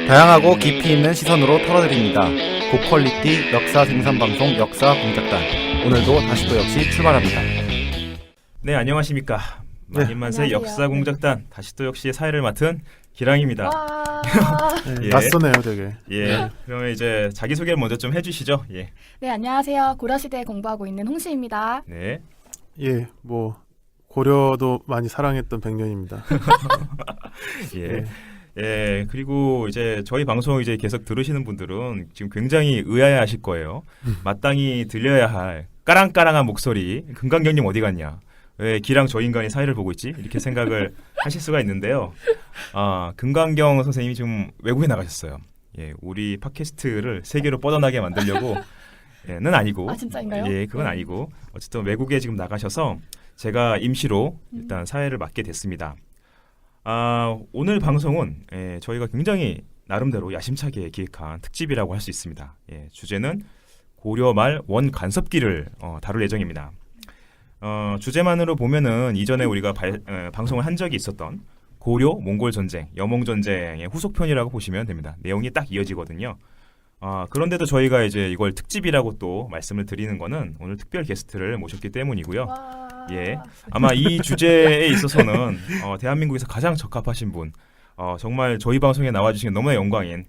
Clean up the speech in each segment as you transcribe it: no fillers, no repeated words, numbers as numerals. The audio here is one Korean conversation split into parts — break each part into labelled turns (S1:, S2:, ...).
S1: 다양하고 깊이 있는 시선으로 털어드립니다. 고퀄리티 역사 생산방송 역사공작단, 오늘도 다시 또 역시 출발합니다.
S2: 네, 안녕하십니까. 만인만세
S3: 안녕하세요.
S2: 역사공작단 다시 또 역시 사회를 맡은 기랑입니다.
S3: 와.
S2: 예.
S4: 낯서네요, 되게.
S2: 예, 그러면 이제 자기소개를 먼저 좀 해주시죠. 예,
S3: 네, 안녕하세요. 고려시대에 공부하고 있는 홍시입니다.
S2: 네,
S4: 예, 뭐 고려도 많이 사랑했던 백년입니다.
S2: 예. 예, 그리고 이제 저희 방송 이제 계속 들으시는 분들은 지금 굉장히 의아해하실 거예요. 마땅히 들려야 할 까랑까랑한 목소리, 금강경님 어디 갔냐? 왜 기랑 저 인간이 사회를 보고 있지? 이렇게 생각을 하실 수가 있는데요. 금강경 선생님이 지금 외국에 나가셨어요. 예, 우리 팟캐스트를 세계로 뻗어나게 만들려고 는 아니고,
S3: 아, 진짜인가요?
S2: 예, 그건
S3: 네.
S2: 아니고 어쨌든 외국에 지금 나가셔서 제가 임시로 일단 사회를 맡게 됐습니다. 오늘 방송은 저희가 굉장히 나름대로 야심차게 기획한 특집이라고 할 수 있습니다. 예, 주제는 고려 말 원간섭기를 다룰 예정입니다. 주제만으로 보면은 이전에 우리가 방송을 한 적이 있었던 고려 몽골 전쟁, 여몽 전쟁의 후속편이라고 보시면 됩니다. 내용이 딱 이어지거든요. 그런데도 저희가 이제 이걸 특집이라고 또 말씀을 드리는 거는 오늘 특별 게스트를 모셨기 때문이고요.
S3: 와.
S2: 예, 아마 이 주제에 있어서는 대한민국에서 가장 적합하신 분, 정말 저희 방송에 나와주신 게 너무나 영광인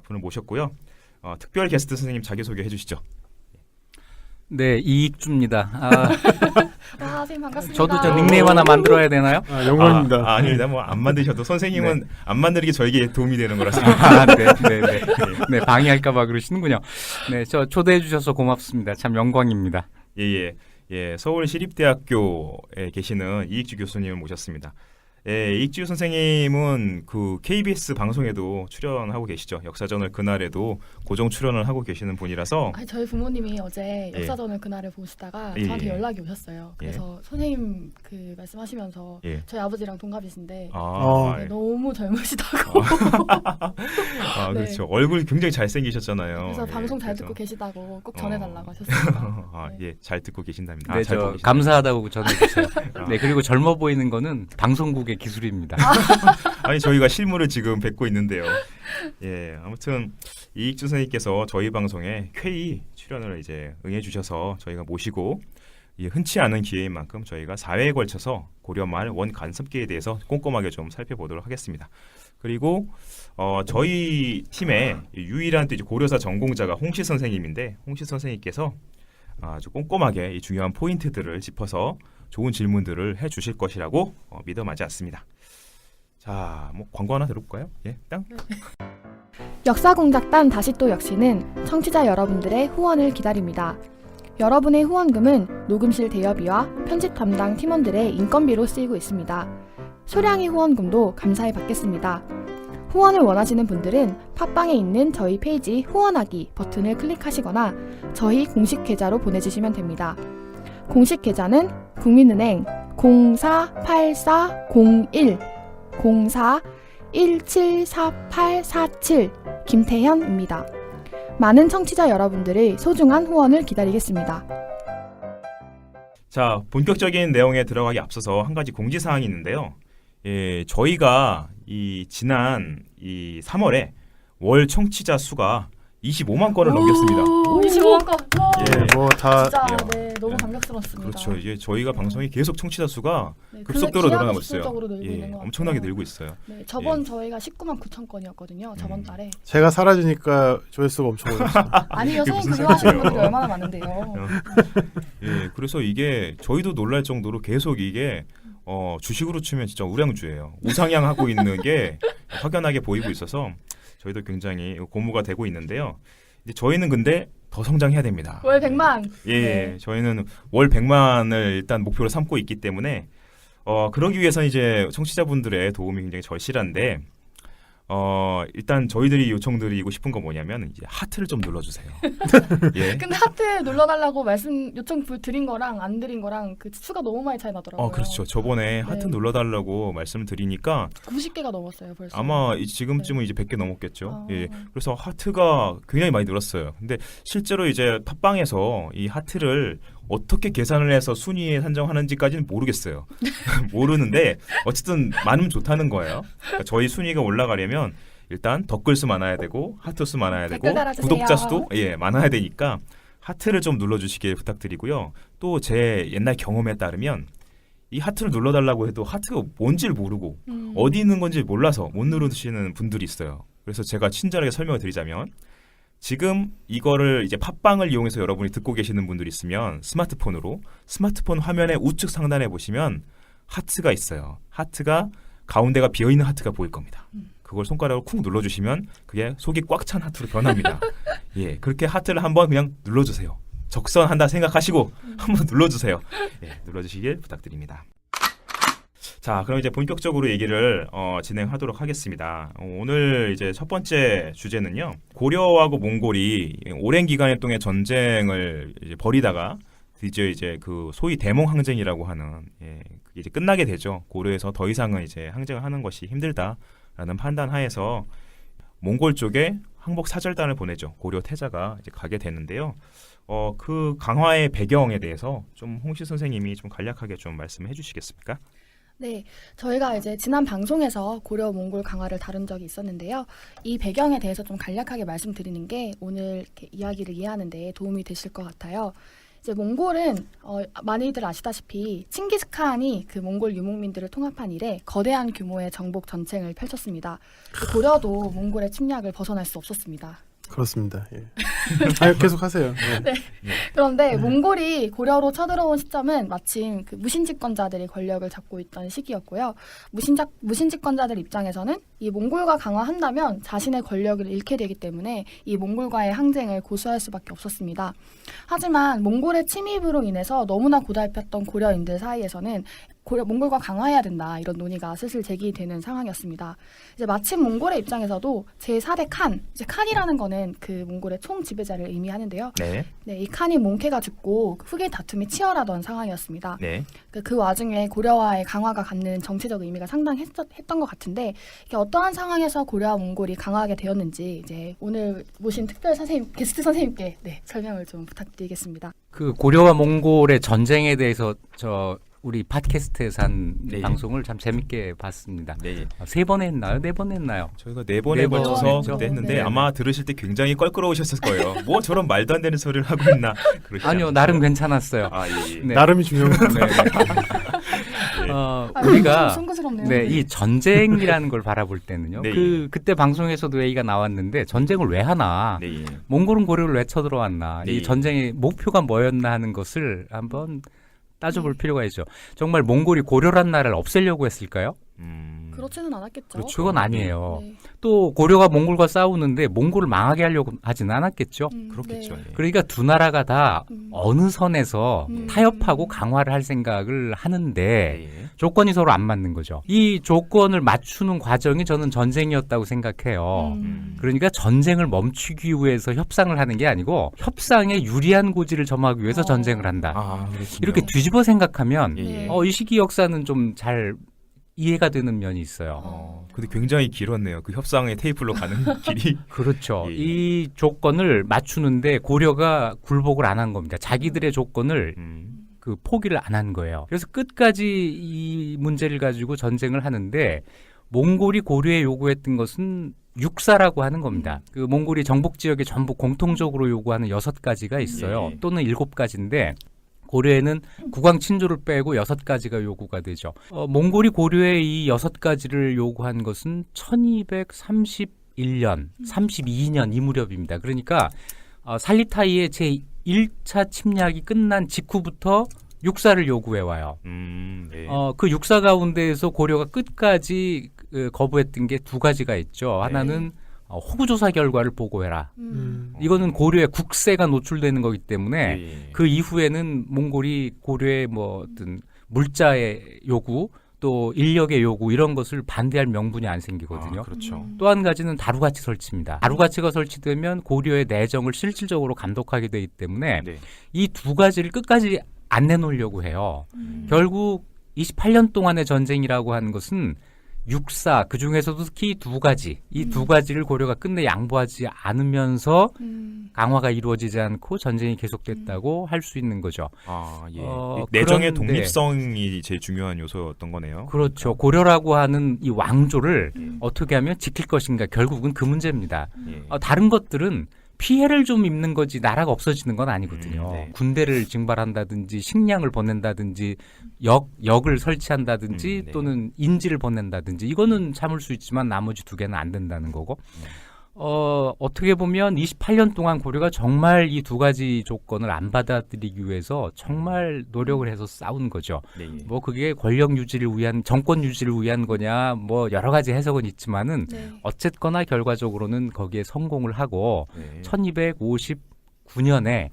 S2: 분을 모셨고요. 특별 게스트 선생님 자기소개 해주시죠.
S5: 네, 이익주입니다.
S3: 와, 선생님 반갑습니다.
S5: 저도 저 닉네임 하나 만들어야 되나요?
S4: 영광입니다.
S2: 아닙니다. 뭐 안 만드셔도 선생님은 안 만드는 게 저에게 도움이 되는 거라서.
S5: 네. 네, 방해할까봐 그러시는군요. 네, 저 초대해 주셔서 고맙습니다. 참 영광입니다.
S2: 예, 서울시립대학교에 계시는 이익주 교수님을 모셨습니다. 예, 이익주 선생님은 그 KBS 방송에도 출연하고 계시죠. 역사전을 그날에도 고정 출연을 하고 계시는 분이라서.
S3: 아니, 저희 부모님이 어제 역사전을 그날을 보시다가 저한테 연락이 오셨어요. 그래서 선생님 그 말씀하시면서 저희 아버지랑 동갑이신데 네, 너무 젊으시다고.
S2: 그렇죠. 얼굴이 굉장히 잘생기셨잖아요.
S3: 그래서 방송 잘 듣고 계시다고 꼭 전해달라고 하셨습니다. 네.
S2: 예, 잘 듣고 계신답니다.
S5: 네,
S2: 잘
S5: 저
S2: 듣고
S5: 감사하다고 전해주세요. 네, 그리고 젊어 보이는 거는 방송국의 기술입니다.
S2: 아니 저희가 실물을 지금 뵙고 있는데요. 예, 아무튼 이익주 선생님께서 저희 방송에 쾌히 출연을 이제 응해주셔서 저희가 모시고 흔치 않은 기회인 만큼 저희가 4회에 걸쳐서 고려 말 원간섭기에 대해서 꼼꼼하게 좀 살펴보도록 하겠습니다. 그리고 저희 팀의 유일한 또 이제 고려사 전공자가 홍시 선생님인데 홍시 선생님께서 아주 꼼꼼하게 이 중요한 포인트들을 짚어서 좋은 질문들을 해주실 것이라고 믿어 마지 않습니다. 자, 뭐 광고 하나 들어볼까요? 예, 땅.
S3: 역사공작단 다시 또 역시는 청취자 여러분들의 후원을 기다립니다. 여러분의 후원금은 녹음실 대여비와 편집 담당 팀원들의 인건비로 쓰이고 있습니다. 소량의 후원금도 감사히 받겠습니다. 후원을 원하시는 분들은 팟빵에 있는 저희 페이지 후원하기 버튼을 클릭하시거나 저희 공식 계좌로 보내주시면 됩니다. 공식 계좌는 국민은행 048401 04174847 김태현입니다. 많은 청취자 여러분들의 소중한 후원을 기다리겠습니다.
S2: 자, 본격적인 내용에 들어가기 앞서서 한 가지 공지사항이 있는데요. 예, 저희가 이 지난 3월에 월 청취자 수가 25만 건을 넘겼습니다.
S3: 25만 건.
S2: 예,
S4: 뭐 다
S3: 진짜
S2: 예.
S3: 네, 너무 감격스럽습니다.
S2: 그렇죠. 이제 저희가 방송이 계속 청취자 수가
S3: 네,
S2: 급속도로
S3: 기하고
S2: 늘어나고 있어요.
S3: 급속도로 늘고 있는 것
S2: 엄청나게
S3: 같아요.
S2: 늘고 있어요.
S3: 네, 저번 저희가 19만 9천 건이었거든요. 저번 달에.
S4: 제가 사라지니까 조회수가 엄청 올랐어요.
S3: 아니요,
S2: 그게
S3: 선생님
S2: 무슨
S3: 그거 하시는
S2: 소리예요?
S3: 분들이 얼마나 많은데요.
S2: 예, 그래서 이게 저희도 놀랄 정도로 계속 이게 주식으로 치면 진짜 우량주예요. 우상향하고 있는 게 확연하게 보이고 있어서 저희도 굉장히 고무가 되고 있는데요. 이제 저희는 근데 더 성장해야 됩니다.
S3: 월 100만.
S2: 예,
S3: 네.
S2: 저희는 월 100만을 일단 목표로 삼고 있기 때문에 그러기 위해서는 이제 청취자분들의 도움이 굉장히 절실한데 일단 저희들이 요청드리고 싶은 건 뭐냐면 이제 하트를 좀 눌러주세요. 예.
S3: 근데 하트 눌러달라고 말씀 요청 드린 거랑 안 드린 거랑 그 수가 너무 많이 차이 나더라고요.
S2: 그렇죠. 저번에 하트 눌러달라고 말씀을 드리니까
S3: 90개가 넘었어요 벌써.
S2: 아마 지금쯤은 이제 100개 넘었겠죠. 예. 그래서 하트가 굉장히 많이 늘었어요. 근데 실제로 이제 팟빵에서 이 하트를 어떻게 계산을 해서 순위에 산정하는지까지는 모르겠어요. 모르는데 어쨌든 많으면 좋다는 거예요. 그러니까 저희 순위가 올라가려면 일단 댓글 수 많아야 되고 하트 수 많아야 되고
S3: 댓글 달아주세요.
S2: 구독자 수도 많아야 되니까 하트를 좀 눌러주시길 부탁드리고요. 또 제 옛날 경험에 따르면 이 하트를 눌러달라고 해도 하트가 뭔지를 모르고 어디 있는 건지 몰라서 못 누르시는 분들이 있어요. 그래서 제가 친절하게 설명을 드리자면 지금 이거를 이제 팟빵을 이용해서 여러분이 듣고 계시는 분들이 있으면 스마트폰으로 스마트폰 화면의 우측 상단에 보시면 하트가 있어요. 하트가 가운데가 비어있는 하트가 보일 겁니다. 그걸 손가락으로 쿵 눌러주시면 그게 속이 꽉 찬 하트로 변합니다. 예, 그렇게 하트를 한번 그냥 눌러주세요. 적선한다 생각하시고 한번 눌러주세요. 예, 눌러주시길 부탁드립니다. 자, 그럼 이제 본격적으로 얘기를 진행하도록 하겠습니다. 오늘 이제 첫 번째 주제는요. 고려하고 몽골이 오랜 기간의 동안 전쟁을 이제 벌이다가 드디어 이제 그 소위 대몽 항쟁이라고 하는 그게 이제 끝나게 되죠. 고려에서 더 이상은 이제 항쟁을 하는 것이 힘들다라는 판단하에서 몽골 쪽에 항복 사절단을 보내죠. 고려 태자가 이제 가게 되는데요. 그 강화의 배경에 대해서 좀 홍시 선생님이 좀 간략하게 좀 말씀해 주시겠습니까?
S3: 네, 저희가 이제 지난 방송에서 고려 몽골 강화를 다룬 적이 있었는데요. 이 배경에 대해서 좀 간략하게 말씀드리는 게 오늘 이렇게 이야기를 이해하는 데 도움이 되실 것 같아요. 이제 몽골은 많이들 아시다시피 칭기스칸이 그 몽골 유목민들을 통합한 이래 거대한 규모의 정복 전쟁을 펼쳤습니다. 고려도 몽골의 침략을 벗어날 수 없었습니다.
S4: 그렇습니다. 예. 계속 하세요. 예.
S3: 그런데 몽골이 고려로 쳐들어온 시점은 마침 그 무신집권자들이 권력을 잡고 있던 시기였고요. 무신집권자들 입장에서는 이 몽골과 강화한다면 자신의 권력을 잃게 되기 때문에 이 몽골과의 항쟁을 고수할 수밖에 없었습니다. 하지만 몽골의 침입으로 인해서 너무나 고달팠던 고려인들 사이에서는 몽골과 강화해야 된다 이런 논의가 슬슬 제기되는 상황이었습니다. 이제 마침 몽골의 입장에서도 제4대 칸, 이제 칸이라는 거는 그 몽골의 총 지배자를 의미하는데요.
S2: 네.
S3: 네, 이 칸이 몽케가 죽고 후계 다툼이 치열하던 상황이었습니다.
S2: 네.
S3: 그 와중에 고려와의 강화가 갖는 정치적 의미가 상당했던 것 같은데 이게 어떠한 상황에서 고려와 몽골이 강화하게 되었는지 이제 오늘 모신 특별 선생님, 게스트 선생님께 설명을 좀 부탁드리겠습니다.
S5: 그 고려와 몽골의 전쟁에 대해서 우리 팟캐스트에서 한
S2: 네.
S5: 방송을 참 재밌게 봤습니다.
S2: 네.
S5: 3번 했나요? 4번 했나요?
S2: 저희가 4번에
S5: 네 번
S2: 걸쳐서
S5: 했죠.
S2: 그때 했는데
S3: 네.
S2: 아마 들으실 때 굉장히 껄끄러우셨을 거예요. 뭐 저런 말도 안 되는 소리를 하고 있나. 그러시지
S5: 아니요,
S2: 않으세요?
S5: 나름 괜찮았어요.
S2: 아, 예.
S5: 네.
S4: 나름이 중요한 겁니다.
S5: 우리가
S3: 송구스럽네요.
S5: 네, 이 전쟁이라는 걸 바라볼 때는요.
S2: 네.
S5: 그때 방송에서도 얘기가 나왔는데 전쟁을 왜 하나?
S2: 네. 예.
S5: 몽골은 고려를 왜 쳐들어왔나?
S2: 네.
S5: 이 전쟁의 목표가 뭐였나 하는 것을 한번 따져볼 필요가 있죠. 정말 몽골이 고려란 나라를 없애려고 했을까요?
S3: 그렇지는 않았겠죠.
S2: 그렇죠.
S5: 그건 아니에요.
S3: 네.
S5: 또 고려가 몽골과 싸우는데 몽골을 망하게 하려고 하진 않았겠죠.
S2: 그렇겠죠.
S3: 네.
S2: 예.
S5: 그러니까 두 나라가 다 어느 선에서
S3: 음.
S5: 타협하고 강화를 할 생각을 하는데
S2: 예.
S5: 조건이 서로 안 맞는 거죠. 이 조건을 맞추는 과정이 저는 전쟁이었다고 생각해요. 그러니까 전쟁을 멈추기 위해서 협상을 하는 게 아니고 협상에 유리한 고지를 점하기 위해서 전쟁을 한다.
S2: 아, 그렇군요.
S5: 이렇게 뒤집어 생각하면
S2: 예.
S5: 이 시기 역사는 좀 잘 이해가 되는 면이 있어요.
S2: 근데 굉장히 길었네요. 그 협상의 테이블로 가는 길이.
S5: 그렇죠.
S2: 예.
S5: 이 조건을 맞추는데 고려가 굴복을 안 한 겁니다. 자기들의 조건을 그 포기를 안 한 거예요. 그래서 끝까지 이 문제를 가지고 전쟁을 하는데 몽골이 고려에 요구했던 것은 육사라고 하는 겁니다. 그 몽골이 정복 지역에 전부 공통적으로 요구하는 6가지가 있어요.
S2: 예.
S5: 또는 7가지인데 고려에는 국왕 친조를 빼고 6가지가 요구가 되죠. 몽골이 고려에 이 6가지를 요구한 것은 1231년, 32년 이 무렵입니다. 그러니까 살리타이의 제1차 침략이 끝난 직후부터 육사를 요구해 와요.
S2: 네.
S5: 그 육사 가운데에서 고려가 끝까지 거부했던 게 2가지가 있죠. 하나는 호구조사 결과를 보고해라. 이거는 고려의 국세가 노출되는 거기 때문에
S2: 예.
S5: 그 이후에는 몽골이 고려의 뭐 어떤 물자의 요구 또 인력의 요구 이런 것을 반대할 명분이 안 생기거든요.
S2: 아, 그렇죠.
S5: 또 한 가지는 다루가치 설치입니다. 다루가치가 설치되면 고려의 내정을 실질적으로 감독하게 되기 때문에
S2: 네.
S5: 이 2가지를 끝까지 안 내놓으려고 해요. 결국 28년 동안의 전쟁이라고 하는 것은 육사 그 중에서도 특히 두 가지 이 두 가지를 고려가 끝내 양보하지 않으면서 강화가 이루어지지 않고 전쟁이 계속됐다고 할 수 있는 거죠.
S2: 아, 예.
S5: 어,
S2: 내정의
S5: 그런데-
S2: 독립성이 제일 중요한 요소였던 거네요.
S5: 그렇죠. 고려라고 하는 이 왕조를
S2: 예.
S5: 어떻게 하면 지킬 것인가 결국은 그 문제입니다.
S2: 예.
S5: 다른 것들은 피해를 좀 입는 거지 나라가 없어지는 건 아니거든요.
S2: 네.
S5: 군대를 징발한다든지 식량을 보낸다든지 역을 설치한다든지
S2: 네.
S5: 또는 인지를 보낸다든지 이거는 참을 수 있지만 나머지 두 개는 안 된다는 거고 어떻게 보면 28년 동안 고려가 정말 이 두 가지 조건을 안 받아들이기 위해서 정말 노력을 해서 싸운 거죠.
S2: 네, 예.
S5: 뭐 그게 권력 유지를 위한 정권 유지를 위한 거냐 뭐 여러 가지 해석은 있지만은
S3: 네.
S5: 어쨌거나 결과적으로는 거기에 성공을 하고
S2: 네.
S5: 1259년에
S2: 네.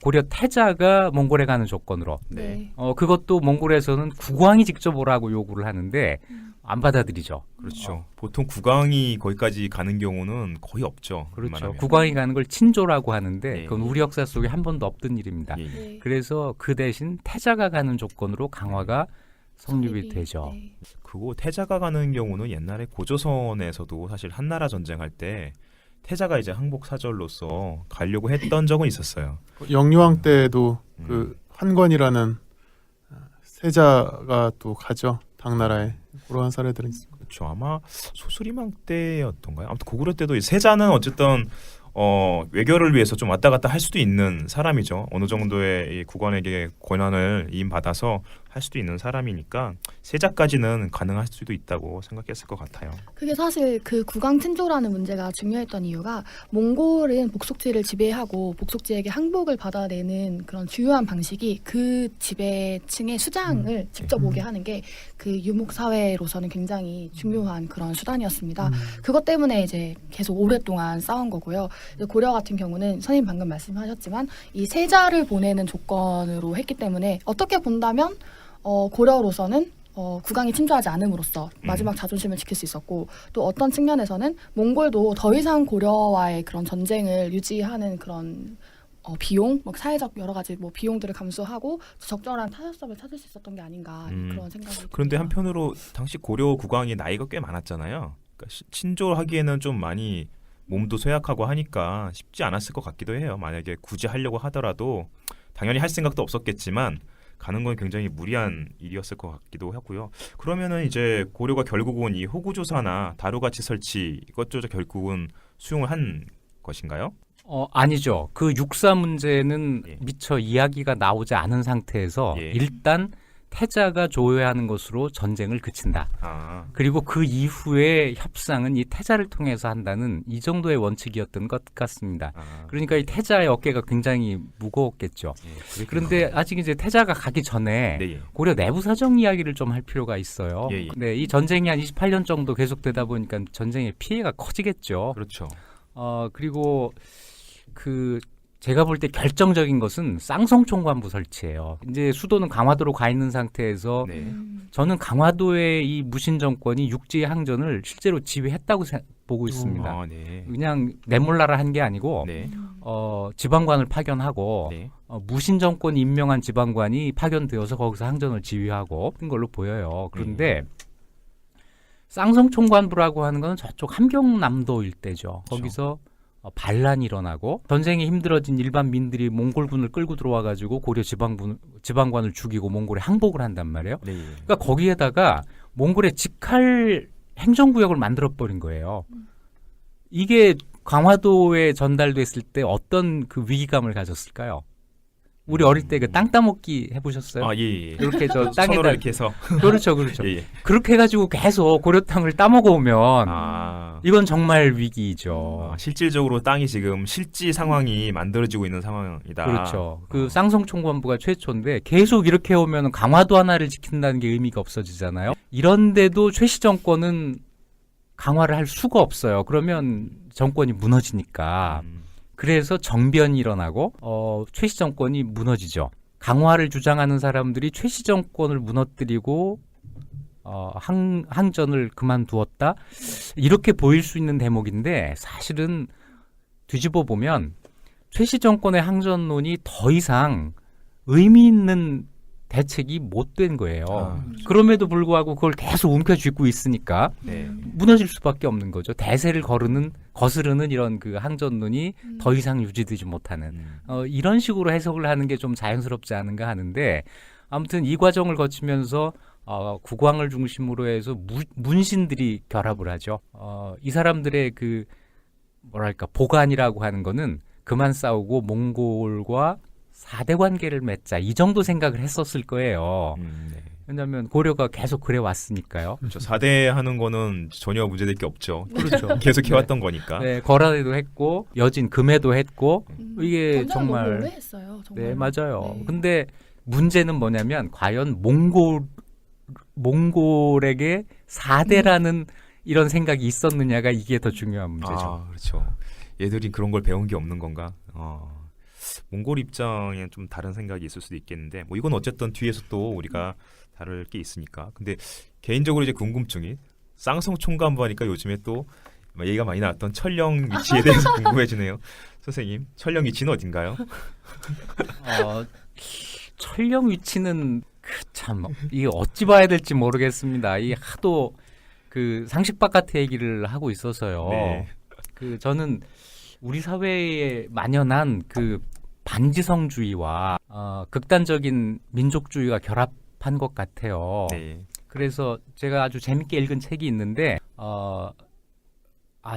S5: 고려 태자가 몽골에 가는 조건으로
S2: 네.
S5: 그것도 몽골에서는 국왕이 직접 오라고 요구를 하는데 안 받아들이죠.
S2: 그렇죠. 보통 국왕이 거기까지 가는 경우는 거의 없죠.
S5: 그렇죠.
S2: 웬만하면.
S5: 국왕이 가는 걸 친조라고 하는데
S2: 네.
S5: 그건 우리 역사 속에 한 번도 없던 일입니다.
S2: 예, 예.
S3: 네.
S5: 그래서 그 대신 태자가 가는 조건으로 강화가 성립이 되죠.
S3: 네.
S2: 그리고 태자가 가는 경우는 옛날에 고조선에서도 사실 한나라 전쟁할 때 태자가 이제 항복 사절로서 가려고 했던 적은 있었어요.
S4: 영유왕 때도
S2: 음.
S4: 그 환관이라는 세자가 또 가죠. 당나라에 그러한 사례들은 있습니다.
S2: 그렇죠. 아마 소수리망 때였던가요? 아무튼 고구려 때도 이 세자는 어쨌든 외교를 위해서 좀 왔다 갔다 할 수도 있는 사람이죠. 어느 정도의 이 국왕에게 권한을 이임받아서 할 수도 있는 사람이니까 세자까지는 가능할 수도 있다고 생각했을 것 같아요.
S3: 그게 사실 그 국왕 친조라는 문제가 중요했던 이유가 몽골은 복속지를 지배하고 복속지에게 항복을 받아내는 그런 주요한 방식이 그 지배층의 수장을 직접 오게 하는 게 그 유목 사회로서는 굉장히 중요한 그런 수단이었습니다. 그것 때문에 이제 계속 오랫동안 싸운 거고요. 고려 같은 경우는 선생님 방금 말씀하셨지만 이 세자를 보내는 조건으로 했기 때문에 어떻게 본다면 고려로서는 국왕이 침투하지 않음으로써 마지막 자존심을 지킬 수 있었고 또 어떤 측면에서는 몽골도 더 이상 고려와의 그런 전쟁을 유지하는 그런 비용, 뭐 사회적 여러 가지 뭐 비용들을 감수하고 적절한 타협점을 찾을 수 있었던 게 아닌가 그런 생각이
S2: 그런데
S3: 듭니다.
S2: 한편으로 당시 고려 국왕이 나이가 꽤 많았잖아요. 그러니까 친조하기에는 좀 많이 몸도 쇠약하고 하니까 쉽지 않았을 것 같기도 해요. 만약에 굳이 하려고 하더라도 당연히 할 생각도 없었겠지만 가는 건 굉장히 무리한 일이었을 것 같기도 하고요. 그러면은 이제 고려가 결국은 이 호구조사나 다루가치 설치 이것저것 결국은 수용을 한 것인가요?
S5: 아니죠. 그 육사 문제는
S2: 예.
S5: 미처 이야기가 나오지 않은 상태에서
S2: 예.
S5: 일단 태자가 조회하는 것으로 전쟁을 그친다.
S2: 아,
S5: 그리고 그 이후에 협상은 이 태자를 통해서 한다는 이 정도의 원칙이었던 것 같습니다. 그러니까 이 태자의 어깨가 굉장히 무거웠겠죠.
S2: 예,
S5: 그런데 아직 이제 태자가 가기 전에
S2: 네, 예.
S5: 고려 내부 사정 이야기를 좀 할 필요가 있어요.
S2: 예, 예.
S5: 네, 이 전쟁이 한 28년 정도 계속되다 보니까 전쟁의 피해가 커지겠죠.
S2: 그렇죠.
S5: 그리고 제가 볼 때 결정적인 것은 쌍성총관부 설치예요. 이제 수도는 강화도로 가 있는 상태에서
S2: 네.
S5: 저는 강화도의 이 무신 정권이 육지의 항전을 실제로 지휘했다고 보고 있습니다.
S2: 아, 네.
S5: 그냥 내몰라라 한 게 아니고
S2: 네.
S5: 지방관을 파견하고
S2: 네.
S5: 무신 정권이 임명한 지방관이 파견되어서 거기서 항전을 지휘하고 그런 걸로 보여요. 그런데 쌍성총관부라고 하는 건 저쪽 함경남도 일대죠.
S2: 그렇죠.
S5: 거기서 반란이 일어나고 전쟁이 힘들어진 일반 민들이 몽골군을 끌고 들어와가지고 고려 지방관을 죽이고 몽골에 항복을 한단 말이에요.
S2: 네.
S5: 그러니까 거기에다가 몽골의 직할 행정구역을 만들어버린 거예요. 이게 강화도에 전달됐을 때 어떤 그 위기감을 가졌을까요? 우리 어릴 때 그 땅 따먹기 해보셨어요?
S2: 아, 예, 예.
S5: 이렇게 저
S2: 손으로
S5: 땅에다
S2: 이렇게 해서
S5: 그렇죠, 그렇죠.
S2: 예, 예.
S5: 그렇게 해가지고 계속 고려 땅을 따먹어 오면
S2: 아,
S5: 이건 정말 위기죠.
S2: 실질적으로 땅이 지금 실지 상황이 만들어지고 있는 상황이다.
S5: 그렇죠. 그 쌍성총관부가 최초인데 계속 이렇게 오면 강화도 하나를 지킨다는 게 의미가 없어지잖아요. 이런데도 최씨 정권은 강화를 할 수가 없어요. 그러면 정권이 무너지니까. 그래서 정변이 일어나고 최씨 정권이 무너지죠. 강화를 주장하는 사람들이 최씨 정권을 무너뜨리고 항전을 그만두었다. 이렇게 보일 수 있는 대목인데 사실은 뒤집어 보면 최씨 정권의 항전론이 더 이상 의미 있는 대책이 못 된 거예요.
S2: 아,
S5: 그럼에도 불구하고 그걸 계속 움켜쥐고 있으니까
S2: 네.
S5: 무너질 수밖에 없는 거죠. 대세를 거스르는 이런 그 항전론이 더 이상 유지되지 못하는 이런 식으로 해석을 하는 게 좀 자연스럽지 않은가 하는데 아무튼 이 과정을 거치면서 국왕을 중심으로 해서 문신들이 결합을 하죠. 이 사람들의 그 뭐랄까 보관이라고 하는 거는 그만 싸우고 몽골과 4대 관계를 맺자 이 정도 생각을 했었을 거예요.
S2: 네.
S5: 왜냐하면 고려가 계속 그래 왔으니까요.
S2: 그렇죠. 4대 하는 거는 전혀 문제될 게 없죠.
S5: 그렇죠.
S2: 계속 해왔던 거니까.
S5: 네, 거라대도 했고 여진 금해도 했고 이게
S3: 전쟁을 너무
S5: 정말
S3: 오래 했어요. 정말.
S5: 네 맞아요.
S3: 네.
S5: 근데 문제는 뭐냐면 과연 몽골에게 4대라는 이런 생각이 있었느냐가 이게 더 중요한 문제죠.
S2: 아, 그렇죠. 얘들이 그런 걸 배운 게 없는 건가? 몽골 입장엔 좀 다른 생각이 있을 수도 있겠는데 뭐 이건 어쨌든 뒤에서 또 우리가 다룰 게 있으니까. 근데 개인적으로 이제 궁금증이 쌍성 총괄부 하니까 요즘에 또 얘기가 많이 나왔던 철령 위치에 대해서 궁금해지네요. 선생님, 철령 위치는 어딘가요?
S5: 철령 위치는 참 이게 어찌 봐야 될지 모르겠습니다. 이 하도 그 상식 바깥의 얘기를 하고 있어서요.
S2: 네.
S5: 그 저는 우리 사회에 만연한 그 반지성주의와 극단적인 민족주의가 결합한 것 같아요.
S2: 네.
S5: 그래서 제가 아주 재밌게 읽은 책이 있는데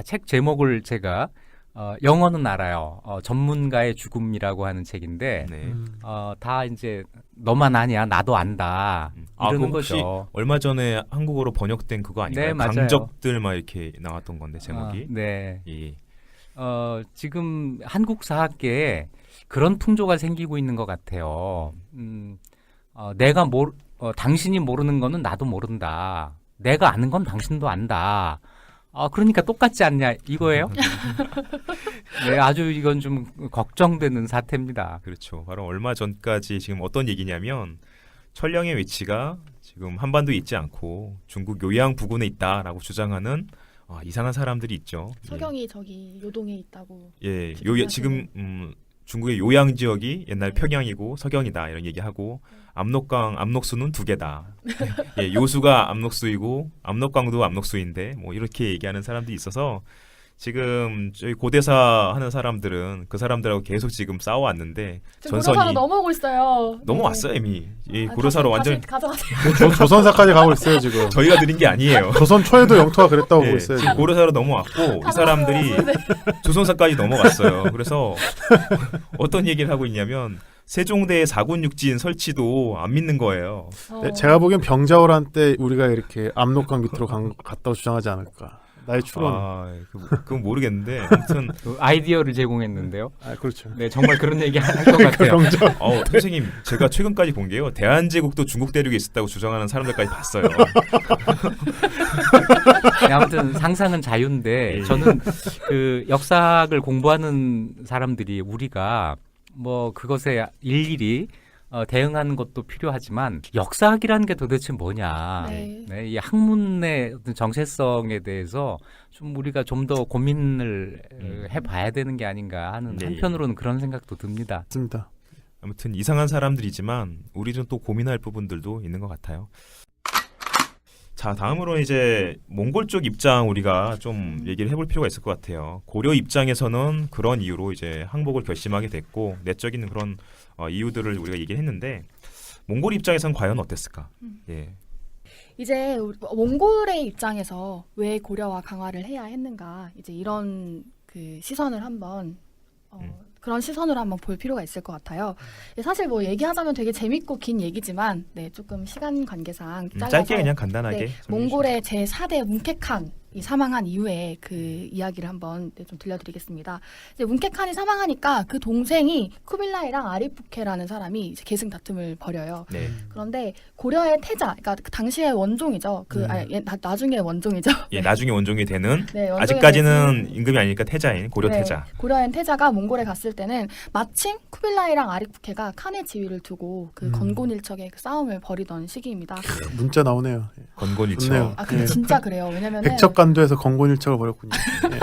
S5: 책 제목을 제가 영어는 알아요. 전문가의 죽음이라고 하는 책인데
S2: 네.
S5: 다 이제 너만 아냐 나도 안다 이러는
S2: 그거 혹시
S5: 거죠.
S2: 얼마 전에 한국어로 번역된 그거 아닌가요?
S5: 네, 맞아요.
S2: 강적들 막 이렇게 나왔던 건데 제목이.
S5: 네.
S2: 예.
S5: 지금 한국 사학계에 그런 풍조가 생기고 있는 것 같아요. 내가 당신이 모르는 거는 나도 모른다. 내가 아는 건 당신도 안다. 그러니까 똑같지 않냐 이거예요? 네, 아주 이건 좀 걱정되는 사태입니다.
S2: 그렇죠. 바로 얼마 전까지 지금 어떤 얘기냐면 철령의 위치가 지금 한반도에 있지 않고 중국 요양 부근에 있다라고 주장하는 이상한 사람들이 있죠.
S3: 서경이 저기 요동에 있다고.
S2: 예,
S3: 지금
S2: 지금 중국의 요양 지역이 옛날 평양이고 서경이다 이런 얘기하고 압록강, 압록수는 2개다. 예, 요수가 압록수이고 압록강도 압록수인데 뭐 이렇게 얘기하는 사람들이 있어서 지금 저희 고대사 하는 사람들은 그 사람들하고 계속 지금 싸워왔는데
S3: 지금 고려사로
S2: 전선이
S3: 넘어오고 있어요.
S2: 넘어왔어요 이미. 이 고려사로 완전
S3: 가져가세요.
S4: 조선사까지 가고 있어요 지금.
S2: 저희가 드린 게 아니에요.
S4: 조선 초에도 영토가 그랬다고
S2: 예,
S4: 보고 있어요.
S2: 지금 고려사로 넘어왔고 이 사람들이 조선사까지 넘어갔어요. 그래서 어떤 얘기를 하고 있냐면 세종대의 4군 육진 설치도 안 믿는 거예요.
S4: 네, 제가 보기엔 병자호란 때 우리가 이렇게 압록강 밑으로 갔다고 주장하지 않을까. 나의 추론.
S2: 그건 모르겠는데 아무튼
S5: 그 아이디어를 제공했는데요.
S4: 그렇죠.
S5: 네, 정말 그런 얘기 할 것 같아요.
S2: 선생님 제가 최근까지 본 게요. 대한제국도 중국 대륙에 있었다고 주장하는 사람들까지 봤어요.
S5: 네, 아무튼 상상은 자유인데
S2: 예.
S5: 저는 그 역사학을 공부하는 사람들이 우리가 뭐 그것에 일일이 대응하는 것도 필요하지만 역사학이라는 게 도대체 뭐냐.
S3: 네.
S5: 네, 이 학문의 어떤 정체성에 대해서 좀 우리가 좀 더 고민을 해봐야 되는 게 아닌가 하는
S2: 네.
S5: 한편으로는 그런 생각도 듭니다.
S4: 맞습니다.
S2: 아무튼 이상한 사람들이지만 우리는 또 고민할 부분들도 있는 것 같아요. 자, 다음으로 이제 몽골 쪽 입장 우리가 좀 얘기를 해볼 필요가 있을 것 같아요. 고려 입장에서는 그런 이유로 이제 항복을 결심하게 됐고 내적인 그런 이유들을 우리가 얘기를 했는데 몽골 입장에서는 과연 어땠을까? 예.
S3: 이제 몽골의 입장에서 왜 고려와 강화를 해야 했는가 이제 이런 그 시선을 한번 그런 시선으로 한번 볼 필요가 있을 것 같아요. 사실 뭐 얘기하자면 되게 재밌고 긴 얘기지만 네, 조금 시간 관계상 잘라서
S2: 짧게 그냥 간단하게
S3: 네, 몽골의 제4대 뭉케칸이 사망한 이후에 그 이야기를 한번 좀 들려드리겠습니다. 이제 뭉케칸이 사망하니까 그 동생이 쿠빌라이랑 아리푸케라는 사람이 이제 계승 다툼을 벌여요.
S2: 네.
S3: 그런데 고려의 태자, 그러니까 그 당시의 원종이죠. 나중에 원종이죠.
S2: 예, 나중에 원종이 되는
S3: 네, 원종이
S2: 아직까지는 임금이 아니니까 태자인 고려
S3: 네,
S2: 태자.
S3: 고려인 태자가 몽골에 갔을 때는 마침 쿠빌라이랑 아리푸케가 칸의 지위를 두고 그 건곤일척의 그 싸움을 벌이던 시기입니다.
S4: 문자 나오네요.
S2: 건곤일척.
S4: 좋네요.
S3: 근데 진짜 그래요. 왜냐면은
S4: 백척간 역간도에서 건곤일척을 벌였군요. 예.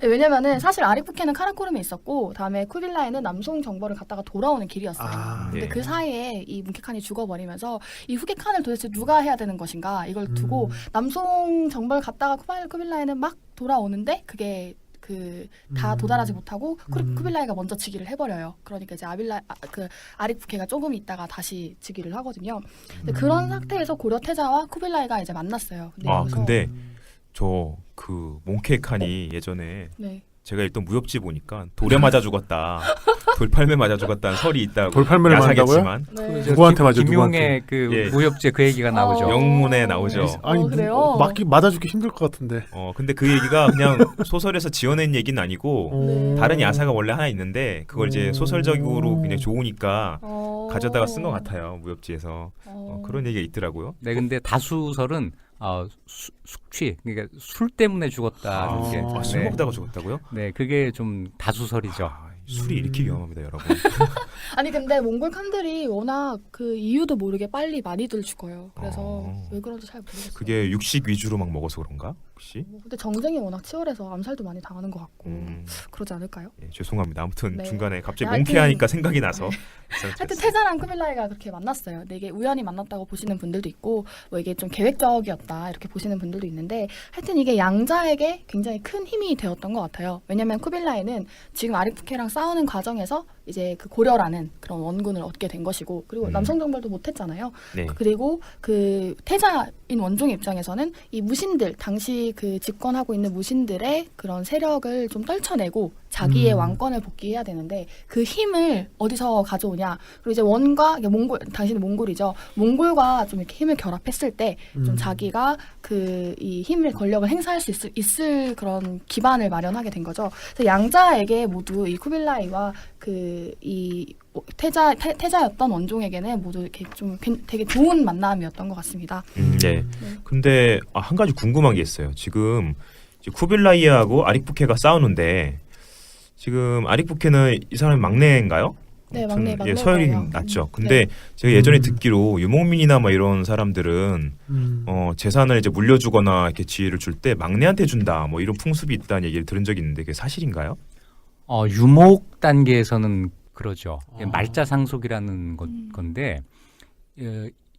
S3: 네, 왜냐면은 사실 아릭부케는 카라코름에 있었고 다음에 쿠빌라이는 남송 정벌을 갔다가 돌아오는 길이었어요.
S4: 아,
S3: 근데
S2: 예.
S3: 그 사이에 이 뭉케칸이 죽어버리면서 이 후계칸을 도대체 누가 해야 되는 것인가 이걸 두고 남송 정벌 갔다가 쿠빌라이는 막 돌아오는데 그게 다 도달하지 못하고 쿠빌라이가 먼저 즉위를 해버려요. 그러니까 이제 아릭부케가 조금 있다가 다시 즉위를 하거든요. 근데 그런 상태에서 고려 태자와 쿠빌라이가 이제 만났어요. 근데
S2: 아
S3: 여기서-
S2: 근데 저 그 몽케칸이 예전에
S3: 네.
S2: 제가 일단 무협지 보니까 돌에 맞아 죽었다, 돌팔매 맞아 죽었다는 설이 있다고.
S4: 돌팔매를 맞는다고요?
S2: 야사겠지만
S3: 네.
S4: 누구한테 맞아요?
S5: 김용의 그
S2: 예.
S5: 무협지에 그 얘기가 나오죠.
S2: 영문에 나오죠.
S4: 아니
S3: 그래요?
S4: 맞아주기 힘들 것 같은데.
S2: 근데 그 얘기가 그냥 소설에서 지어낸 얘기는 아니고
S3: 네.
S2: 다른 야사가 원래 하나 있는데 그걸 이제 소설적으로 그냥 좋으니까 가져다가 쓴 것 같아요, 무협지에서. 그런 얘기가 있더라고요.
S5: 네, 근데 다수설은 숙취, 그러니까 술 때문에 죽었다.
S4: 아.
S5: 이렇게.
S2: 술
S5: 네.
S2: 먹다가 죽었다고요?
S5: 네, 그게 좀 다수설이죠.
S2: 술이 이렇게 위험합니다, 여러분.
S3: 아니 근데 몽골 칸들이 워낙 그 이유도 모르게 빨리 많이들 죽어요. 그래서 왜 그런지 잘 모르겠어요.
S2: 그게 육식 위주로 막 먹어서 그런가? 혹시?
S3: 근데 정쟁이 워낙 치열해서 암살도 많이 당하는 것 같고
S2: 음,
S3: 그러지 않을까요?
S2: 예, 죄송합니다. 아무튼
S3: 네.
S2: 중간에 갑자기
S3: 하여튼-
S2: 몽케하니까 생각이 나서.
S3: 하여튼 태자랑 쿠빌라이가 그렇게 만났어요. 근데 이게 우연히 만났다고 보시는 분들도 있고 뭐 이게 좀 계획적이었다 이렇게 보시는 분들도 있는데 하여튼 이게 양자에게 굉장히 큰 힘이 되었던 것 같아요. 왜냐면 쿠빌라이는 지금 아릭부케랑 싸우는 과정에서 이제 그 고려라는 그런 원군을 얻게 된 것이고 그리고 남성 정벌도 못했잖아요.
S2: 네.
S3: 그리고 그 태자인 원종의 입장에서는 이 무신들 당시 그 집권하고 있는 무신들의 그런 세력을 좀 떨쳐내고 자기의 왕권을 복귀해야 되는데 그 힘을 어디서 가져오냐. 그리고 이제 원과 몽골 당시는 몽골이죠. 몽골과 좀 이렇게 힘을 결합했을 때 좀 자기가 그 이 힘을 권력을 행사할 수 있을 그런 기반을 마련하게 된 거죠. 그래서 양자에게 모두 이 쿠빌라이와 그 이 태자였던 원종에게는 모두 이렇게 좀 되게 좋은 만남이었던 것 같습니다.
S2: 네. 근데 한 가지 궁금한 게 있어요. 지금 이제 쿠빌라이하고 아릭부케가 싸우는데 지금 아릭부케는 이 사람이 막내인가요?
S3: 네,
S2: 아무튼
S3: 막내
S2: 서열이
S3: 거예요.
S2: 낮죠. 근데 제가 예전에 듣기로 유목민이나 뭐 이런 사람들은 재산을 이제 물려주거나 이렇게 지위를 줄 때 막내한테 준다 뭐 이런 풍습이 있다는 얘기를 들은 적이 있는데 그게 사실인가요?
S5: 유목 단계에서는 그러죠. 말자상속이라는 건데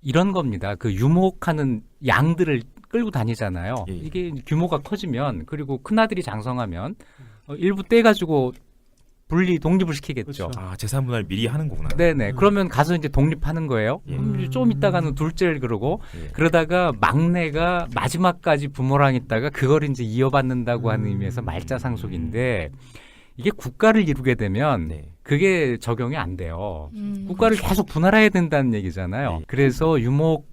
S5: 이런 겁니다. 그 유목하는 양들을 끌고 다니잖아요.
S2: 예.
S5: 이게 규모가 커지면 그리고 큰 아들이 장성하면 일부 떼가지고 독립을 시키겠죠.
S2: 아 재산 분할 미리 하는 거구나.
S5: 네네. 그러면 가서 이제 독립하는 거예요.
S2: 예.
S5: 그럼 이제 좀 있다가는 둘째를 그러고
S2: 예.
S5: 그러다가 막내가 마지막까지 부모랑 있다가 그걸 이제 이어받는다고 하는 의미에서 말자상속인데 이게 국가를 이루게 되면
S2: 네.
S5: 그게 적용이 안 돼요. 국가를 계속 분할해야 된다는 얘기잖아요.
S2: 네.
S5: 그래서 유목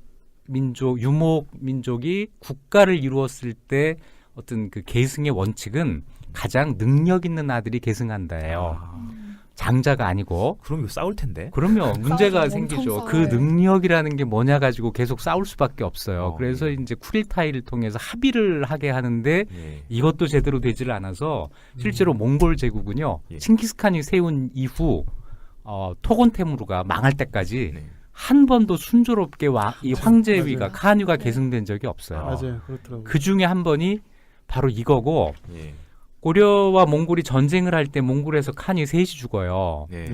S5: 민족이 국가를 이루었을 때 어떤 그 계승의 원칙은 가장 능력 있는 아들이 계승한다예요. 장자가 아니고.
S2: 그럼 이거 싸울 텐데.
S5: 그러면 문제가
S3: 엄청
S5: 생기죠.
S3: 싸워요.
S5: 그 능력이라는 게 뭐냐 가지고 계속 싸울 수밖에 없어요. 그래서
S2: 예.
S5: 이제 쿠릴타이를 통해서 합의를 하게 하는데
S2: 예.
S5: 이것도 제대로 되지를 않아서 실제로 몽골 제국은요.
S2: 예.
S5: 칭기스칸이 세운 이후 토곤테무르가 망할 때까지
S2: 네.
S5: 한 번도 순조롭게 이 황제위가
S4: 맞아요.
S5: 칸유가 계승된 적이 없어요.
S4: 맞아요, 그렇더라고요.
S5: 그 중에 한 번이 바로 이거고
S2: 예.
S5: 고려와 몽골이 전쟁을 할 때 몽골에서 칸이 셋이 죽어요.
S2: 예.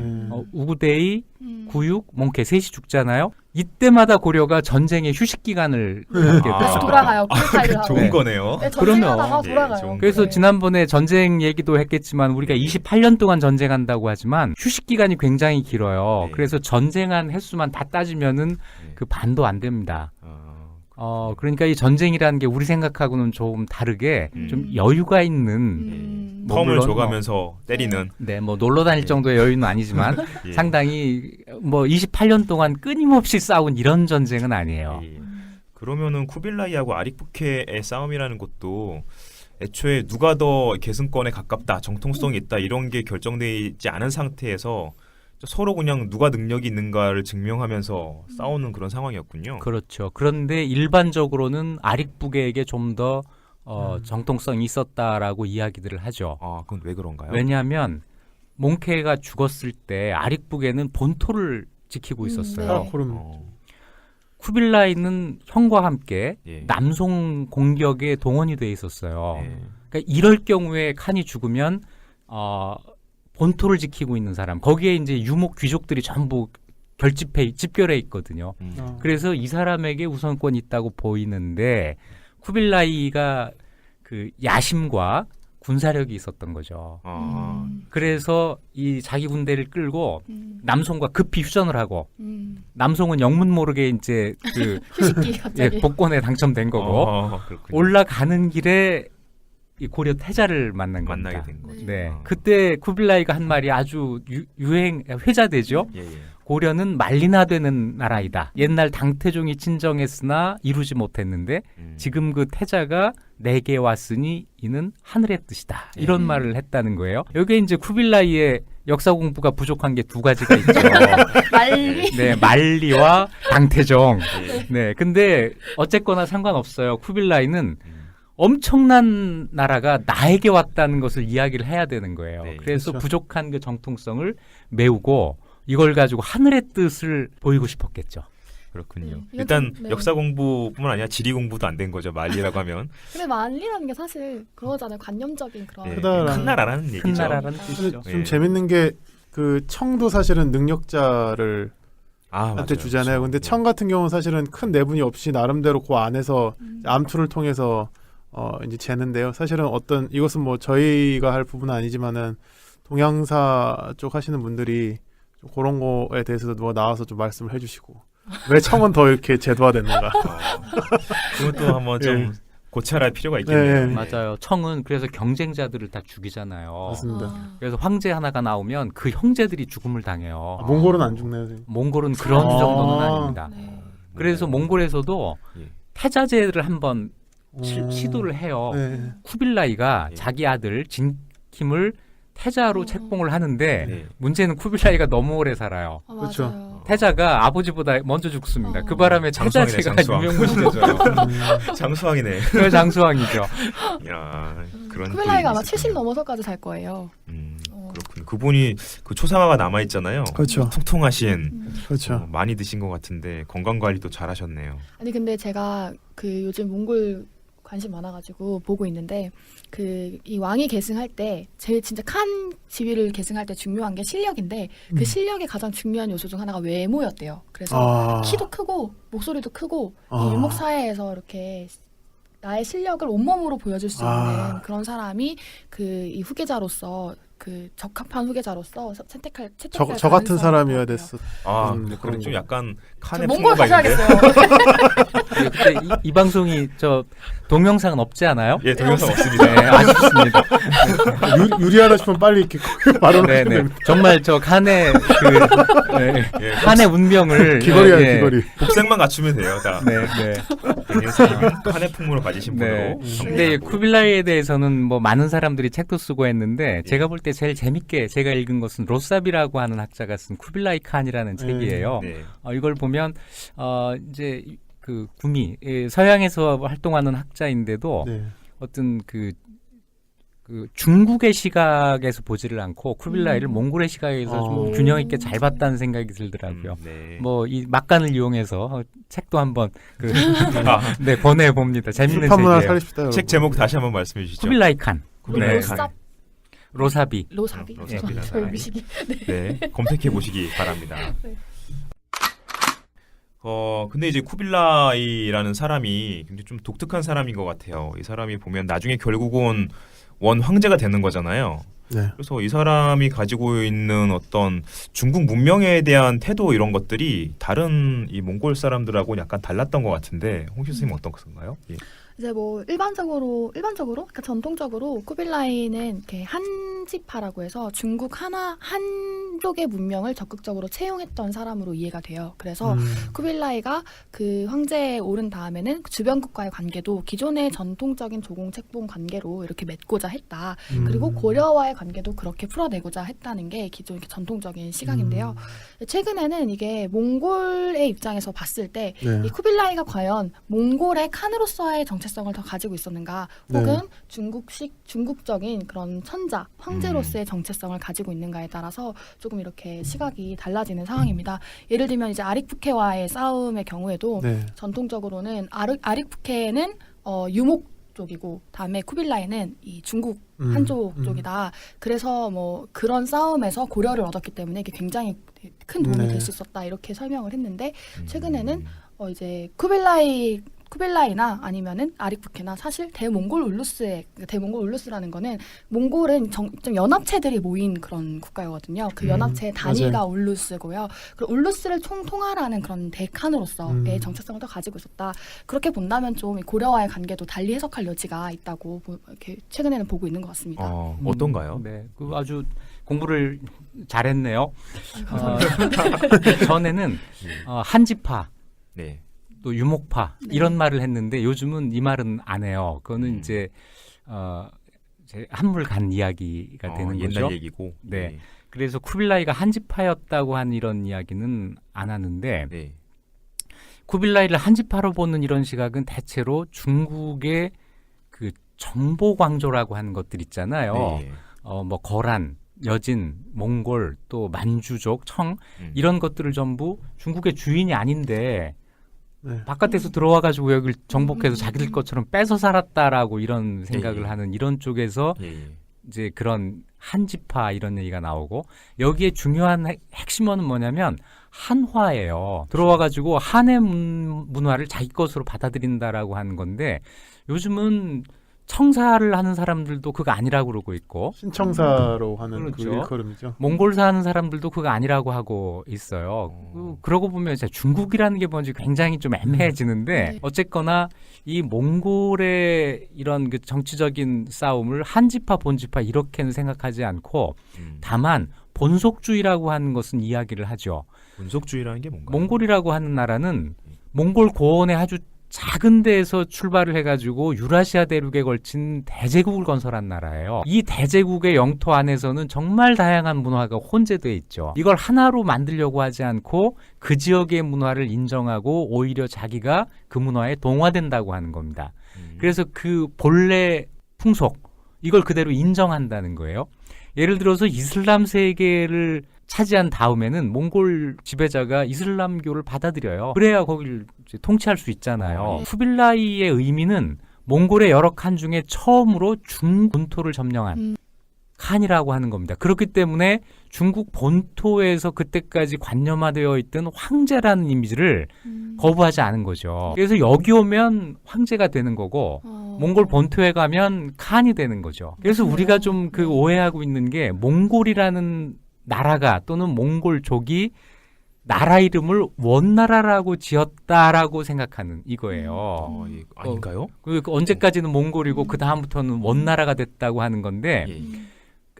S5: 우구데이, 구육, 몽케 셋이 죽잖아요. 이때마다 고려가 전쟁의 휴식 기간을 갖게
S2: 아.
S3: 다시
S5: 돼요.
S3: 돌아가요. 쿠릴타이를 하고.
S2: 좋은
S5: 네.
S2: 거네요.
S3: 네, 전쟁하다가
S2: 그러면-
S3: 돌아가요.
S2: 예, 좋은
S5: 그래서
S3: 네.
S5: 지난번에 전쟁 얘기도 했겠지만 우리가 28년 동안 전쟁한다고 하지만 휴식 기간이 굉장히 길어요.
S2: 네.
S5: 그래서 전쟁한 횟수만 다 따지면은
S2: 네.
S5: 그 반도 안 됩니다. 그러니까 이 전쟁이라는 게 우리 생각하고는 조금 다르게 좀 여유가 있는 뭐
S2: 텀을
S5: 물론
S2: 줘가면서 때리는.
S5: 네, 뭐 놀러 다닐 정도의 여유는 아니지만
S2: 예.
S5: 상당히 뭐 28년 동안 끊임없이 싸운 이런 전쟁은 아니에요.
S2: 예. 그러면은 쿠빌라이하고 아릭부케의 싸움이라는 것도 애초에 누가 더 계승권에 가깝다, 정통성이 있다 이런 게 결정되어 있지 않은 상태에서 서로 그냥 누가 능력이 있는가를 증명하면서 싸우는 그런 상황이었군요.
S5: 그렇죠. 그런데 일반적으로는 아릭부게에게 좀 더 정통성이 있었다라고 이야기들을 하죠.
S2: 아, 그건 왜 그런가요?
S5: 왜냐하면 몽케가 죽었을 때 아릭부게는 본토를 지키고 있었어요.
S3: 네.
S4: 그럼
S5: 쿠빌라이는 형과 함께
S2: 예.
S5: 남송 공격에 동원이 돼 있었어요.
S2: 예.
S5: 그러니까 이럴 경우에 칸이 죽으면 본토를 지키고 있는 사람, 거기에 이제 유목 귀족들이 전부 집결해 있거든요. 그래서 이 사람에게 우선권이 있다고 보이는데 쿠빌라이가 그 야심과 군사력이 있었던 거죠. 그래서 이 자기 군대를 끌고 남송과 급히 휴전을 하고 남송은 영문 모르게 이제 그
S3: 휴식기 갑자기.
S5: 복권에 당첨된 거고
S2: 그렇군요.
S5: 올라가는 길에 이 고려 태자를 만난 겁니다.
S2: 만나게 된 거죠.
S5: 네, 그때 쿠빌라이가 한 말이 아주 유행 회자되죠.
S2: 예, 예.
S5: 고려는 말리나 되는 나라이다. 옛날 당태종이 친정했으나 이루지 못했는데 지금 그 태자가 내게 왔으니 이는 하늘의 뜻이다. 이런 말을 했다는 거예요. 여기에 이제 쿠빌라이의 역사 공부가 부족한 게 두 가지가 있죠.
S3: 말리.
S5: 네, 만리와 당태종.
S2: 예.
S5: 네, 근데 어쨌거나 상관없어요. 쿠빌라이는 엄청난 나라가 나에게 왔다는 것을 이야기를 해야 되는 거예요.
S2: 네,
S5: 그래서
S4: 그렇죠.
S5: 부족한 그 정통성을 메우고 이걸 가지고 하늘의 뜻을 보이고 싶었겠죠.
S2: 그렇군요.
S3: 이건
S2: 일단
S3: 좀, 네.
S2: 역사 공부뿐만 아니라 지리 공부도 안 된 거죠. 말리라고 하면
S3: 근데 말리라는 게 사실 그거잖아요. 관념적인 그런.
S2: 예,
S4: 크다라는-
S2: 큰 나라라는 얘기죠.
S5: 큰 나라라는
S3: 근데
S5: 뜻이죠.
S4: 좀
S2: 예.
S4: 재밌는 게 그 청도 사실은 능력자를
S2: 아,
S4: 한테
S2: 맞아요.
S4: 주잖아요. 근데
S2: 예.
S4: 청 같은 경우는 사실은 큰 내분이 없이 나름대로 그 안에서 암투를 통해서 이제 재는데요. 사실은 어떤 이것은 뭐 저희가 할 부분은 아니지만은 동양사 쪽 하시는 분들이 좀 그런 거에 대해서도 누가 나와서 좀 말씀을 해주시고 왜 청은 더 이렇게 제도화됐는가?
S2: 그것도 한번 좀
S4: 예.
S2: 고찰할 필요가 있겠네요.
S4: 예, 예.
S5: 맞아요. 청은 그래서 경쟁자들을 다 죽이잖아요.
S4: 맞습니다.
S5: 그래서 황제 하나가 나오면 그 형제들이 죽음을 당해요.
S4: 몽골은 안 죽나요? 선생님?
S5: 몽골은 그런
S4: 아.
S5: 정도는 아닙니다.
S3: 네.
S5: 그래서 몽골에서도
S2: 예.
S5: 태자제를 한번
S4: 오.
S5: 시도를 해요.
S4: 네.
S5: 쿠빌라이가
S2: 예.
S5: 자기 아들 진킴을 태자로 책봉을 하는데
S2: 네.
S5: 문제는 쿠빌라이가 너무 오래 살아요.
S3: 아,
S4: 그렇죠.
S3: 맞아요.
S5: 태자가 아버지보다 먼저 죽습니다. 그 바람에
S2: 장수왕이네,
S5: 태자제가
S2: 장수왕.
S5: 유명무실해져요.
S2: 장수왕이네.
S5: 그 장수왕이죠.
S2: 야, 그런
S3: 쿠빌라이가 아마
S2: 또
S3: 70
S2: 있었군요.
S3: 넘어서까지 살 거예요.
S2: 그렇군요. 그분이 그 초상화가 남아 있잖아요.
S4: 그렇죠.
S2: 통통하신
S4: 그렇죠.
S2: 많이 드신 것 같은데 건강 관리도 잘하셨네요.
S3: 아니 근데 제가 그 요즘 몽골 관심 많아가지고 보고 있는데 그 이 왕이 계승할 때 제일 진짜 칸 지위를 계승할 때 중요한 게 실력인데 그 실력의 가장 중요한 요소 중 하나가 외모였대요. 그래서 키도 크고 목소리도 크고 이 유목 사회에서 이렇게 나의 실력을 온몸으로 보여줄 수 있는 그런 사람이 그 이 후계자로서 그 적합한 후계자로서 채택할
S4: 저 같은
S3: 가능성이
S4: 사람이어야
S3: 있다고
S4: 됐어.
S2: 아,
S4: 그런
S2: 그럼 좀
S4: 거.
S2: 약간
S3: 저
S2: 칸의
S3: 몽골
S2: 풍모가 있는데.
S3: 가셔야겠어요.
S5: 근데 이 방송이 저 동영상은 없지 않아요?
S2: 예, 동영상 없습니다.
S5: 네, 아쉽습니다.
S4: 유리하다 싶으면 빨리 이렇게 바로
S5: 네, 네. 정말 저 칸의 그 네,
S2: 예,
S5: 칸의 운명을
S4: 귀걸이야
S5: 예,
S4: 귀걸이.
S2: 복색만 갖추면 돼요. 다.
S5: 네, 네.
S2: 선생님은 칸의 풍모를 가지신
S5: 네.
S2: 분으로.
S5: 근데 이 쿠빌라이에 대해서는 뭐 많은 사람들이 책도 쓰고 했는데 제가 볼 때 제일 재밌게 제가 읽은 것은 로사비라고 하는 학자가 쓴 쿠빌라이 칸이라는 책이에요.
S2: 네.
S5: 이걸 보면 이제 그 구미 서양에서 활동하는 학자인데도
S4: 네.
S5: 어떤 그 중국의 시각에서 보지를 않고 쿠빌라이를 몽골의 시각에서 좀 균형 있게 잘 봤다는 생각이 들더라고요.
S2: 네.
S5: 뭐 이 막간을 이용해서 책도 한번 네 보내 봅니다. 재밌는
S4: 출판 문화
S5: 책이에요.
S4: 살립시다. 여러분.
S2: 책 제목 다시 한번 말씀해 주시죠.
S5: 쿠빌라이 칸.
S2: 쿠빌라이
S5: 네.
S2: 칸.
S5: 로사비.
S3: 로사비.
S2: 로사비라는
S3: 저희
S2: 아이.
S3: 미식이.
S2: 네, 검색해 보시기 바랍니다.
S3: 네.
S2: 근데 이제 쿠빌라이라는 사람이 굉장히 좀 독특한 사람인 것 같아요. 이 사람이 보면 나중에 결국은 원 황제가 되는 거잖아요.
S4: 네.
S2: 그래서 이 사람이 가지고 있는 어떤 중국 문명에 대한 태도 이런 것들이 다른 이 몽골 사람들하고 약간 달랐던 것 같은데 홍시 선생님 어떤가요? 예.
S3: 이제 뭐 일반적으로 그러니까 전통적으로 쿠빌라이는 이렇게 한지파라고 해서 중국 한족의 문명을 적극적으로 채용했던 사람으로 이해가 돼요. 그래서 쿠빌라이가 그 황제에 오른 다음에는 주변국과의 관계도 기존의 전통적인 조공 책봉 관계로 이렇게 맺고자 했다. 그리고 고려와의 관계도 그렇게 풀어내고자 했다는 게 기존 전통적인 시각인데요. 최근에는 이게 몽골의 입장에서 봤을 때 이
S4: 네.
S3: 쿠빌라이가 과연 몽골의 칸으로서의 정체성을 정체성을 더 가지고 있었는가,
S4: 네.
S3: 혹은 중국적인 그런 천자, 황제로서의 정체성을 가지고 있는가에 따라서 조금 이렇게 시각이 달라지는 상황입니다. 예를 들면 이제 아릭푸케와의 싸움의 경우에도
S4: 네.
S3: 전통적으로는 아릭푸케는 유목 쪽이고, 다음에 쿠빌라이는 이 중국 한쪽 쪽이다. 그래서 뭐 그런 싸움에서 고려를 얻었기 때문에 이게 굉장히 큰 도움이
S4: 네.
S3: 될 수 있었다, 이렇게 설명을 했는데, 최근에는 이제 쿠빌라이나 아니면은 아릭푸케나 사실 대몽골 울루스라는 거는, 몽골은 좀 연합체들이 모인 그런 국가였거든요. 그 연합체의 단위가
S4: 맞아요.
S3: 울루스고요. 그 울루스를 통할하는 그런 대칸으로서의 정체성을 더 가지고 있었다. 그렇게 본다면 좀 고려와의 관계도 달리 해석할 여지가 있다고 이렇게 최근에는 보고 있는 것 같습니다.
S2: 어떤가요?
S5: 네, 그 아주 공부를 잘했네요. 전에는 한지파,
S2: 네.
S5: 또 유목파
S3: 네.
S5: 이런 말을 했는데 요즘은 이 말은 안 해요. 그거는 이제 제 한물 간 이야기가 되는
S2: 옛날
S5: 거죠.
S2: 얘기고.
S5: 네. 그래서 쿠빌라이가 한지파였다고 한 이런 이야기는 안 하는데,
S2: 네.
S5: 쿠빌라이를 한지파로 보는 이런 시각은 대체로 중국의 그 정보 광조라고 하는 것들 있잖아요.
S2: 네.
S5: 뭐 거란, 여진, 몽골, 또 만주족, 청 이런 것들을 전부 중국의 주인이 아닌데
S4: 네.
S5: 바깥에서 들어와가지고 여기를 정복해서 자기들 것처럼 뺏어 살았다라고 이런 생각을
S2: 예.
S5: 하는 이런 쪽에서
S2: 예.
S5: 이제 그런 한지파 이런 얘기가 나오고, 여기에 중요한 핵심어는 뭐냐면 한화예요. 들어와가지고 한의 문화를 자기 것으로 받아들인다라고 하는 건데, 요즘은 청사를 하는 사람들도 그거 아니라고 그러고 있고,
S4: 신청사로 하는 그
S5: 그렇죠.
S4: 일컬음이죠.
S5: 몽골사 하는 사람들도 그거 아니라고 하고 있어요. 그러고 보면 진짜 중국이라는 게 뭔지 굉장히 좀 애매해지는데,
S3: 네.
S5: 어쨌거나 이 몽골의 이런 그 정치적인 싸움을 한지파 본지파 이렇게는 생각하지 않고, 다만 본속주의라고 하는 것은 이야기를 하죠.
S2: 분속주의라는 게 뭔가요?
S5: 몽골이라고 하는 나라는 몽골 고원의 아주 작은 데에서 출발을 해가지고 유라시아 대륙에 걸친 대제국을 건설한 나라예요. 이 대제국의 영토 안에서는 정말 다양한 문화가 혼재되어 있죠. 이걸 하나로 만들려고 하지 않고 그 지역의 문화를 인정하고 오히려 자기가 그 문화에 동화된다고 하는 겁니다. 그래서 그 본래 풍속, 이걸 그대로 인정한다는 거예요. 예를 들어서 이슬람 세계를 차지한 다음에는 몽골 지배자가 이슬람교를 받아들여요. 그래야 거기를 이제 통치할 수 있잖아요. 쿠빌라이의 의미는 몽골의 여러 칸 중에 처음으로 중군토를 점령한 칸이라고 하는 겁니다. 그렇기 때문에 중국 본토에서 그때까지 관념화되어 있던 황제라는 이미지를 거부하지 않은 거죠. 그래서 여기 오면 황제가 되는 거고, 몽골 본토에 가면 칸이 되는 거죠. 그래서 우리가 좀 그 오해하고 있는 게, 몽골이라는 나라가 또는 몽골족이 나라 이름을 원나라라고 지었다라고 생각하는 이거예요.
S2: 아닌가요?
S5: 그 언제까지는 몽골이고 그 다음부터는 원나라가 됐다고 하는 건데,
S2: 예.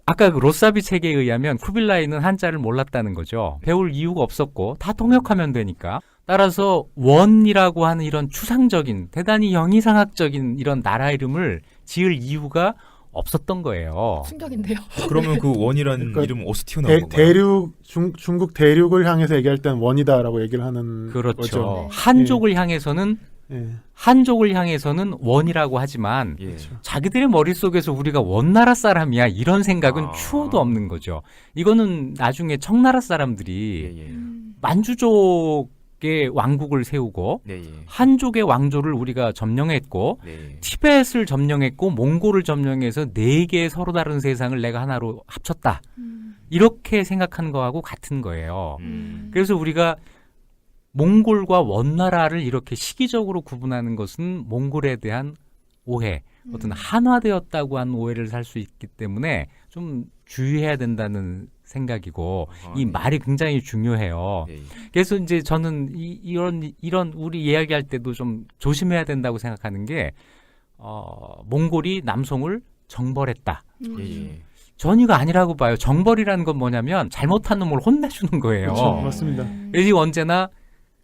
S5: 아까 그 로사비 책에 의하면 쿠빌라이는 한자를 몰랐다는 거죠. 배울 이유가 없었고 다 통역하면 되니까. 따라서 원이라고 하는 이런 추상적인, 대단히 영의상학적인 이런 나라 이름을 지을 이유가 없었던 거예요.
S3: 충격인데요.
S2: 그러면 그 원이라는
S4: 그러니까
S2: 이름은 어디서 튀어나온 건가요?
S4: 대륙 중국 대륙을 향해서 얘기할 때는 원이다라고 얘기를 하는
S5: 그렇죠.
S4: 거죠.
S3: 네.
S5: 한족을 향해서는
S4: 예.
S5: 한족을 향해서는 원이라고 하지만
S2: 예.
S5: 자기들의 머릿속에서 우리가 원나라 사람이야 이런 생각은
S2: 아.
S5: 추호도 없는 거죠. 이거는 나중에 청나라
S2: 예.
S5: 사람들이
S2: 예.
S5: 만주족의 왕국을 세우고
S2: 네. 예.
S5: 한족의 왕조를 우리가 점령했고
S2: 네.
S5: 티벳을 점령했고 몽골을 점령해서 4개의 서로 다른 세상을 내가 하나로 합쳤다. 이렇게 생각하는 거하고 같은 거예요. 그래서 우리가 몽골과 원나라를 이렇게 시기적으로 구분하는 것은 몽골에 대한 오해, 어떤 한화되었다고 하는 오해를 살 수 있기 때문에 좀 주의해야 된다는 생각이고, 이 말이 굉장히 중요해요.
S2: 예.
S5: 그래서 이제 저는 이런 우리 이야기할 때도 좀 조심해야 된다고 생각하는 게, 몽골이 남송을 정벌했다.
S2: 예.
S5: 전이가 아니라고 봐요. 정벌이라는 건 뭐냐면 잘못한 놈을 혼내주는 거예요.
S4: 그렇죠. 맞습니다.
S5: 그래서 언제나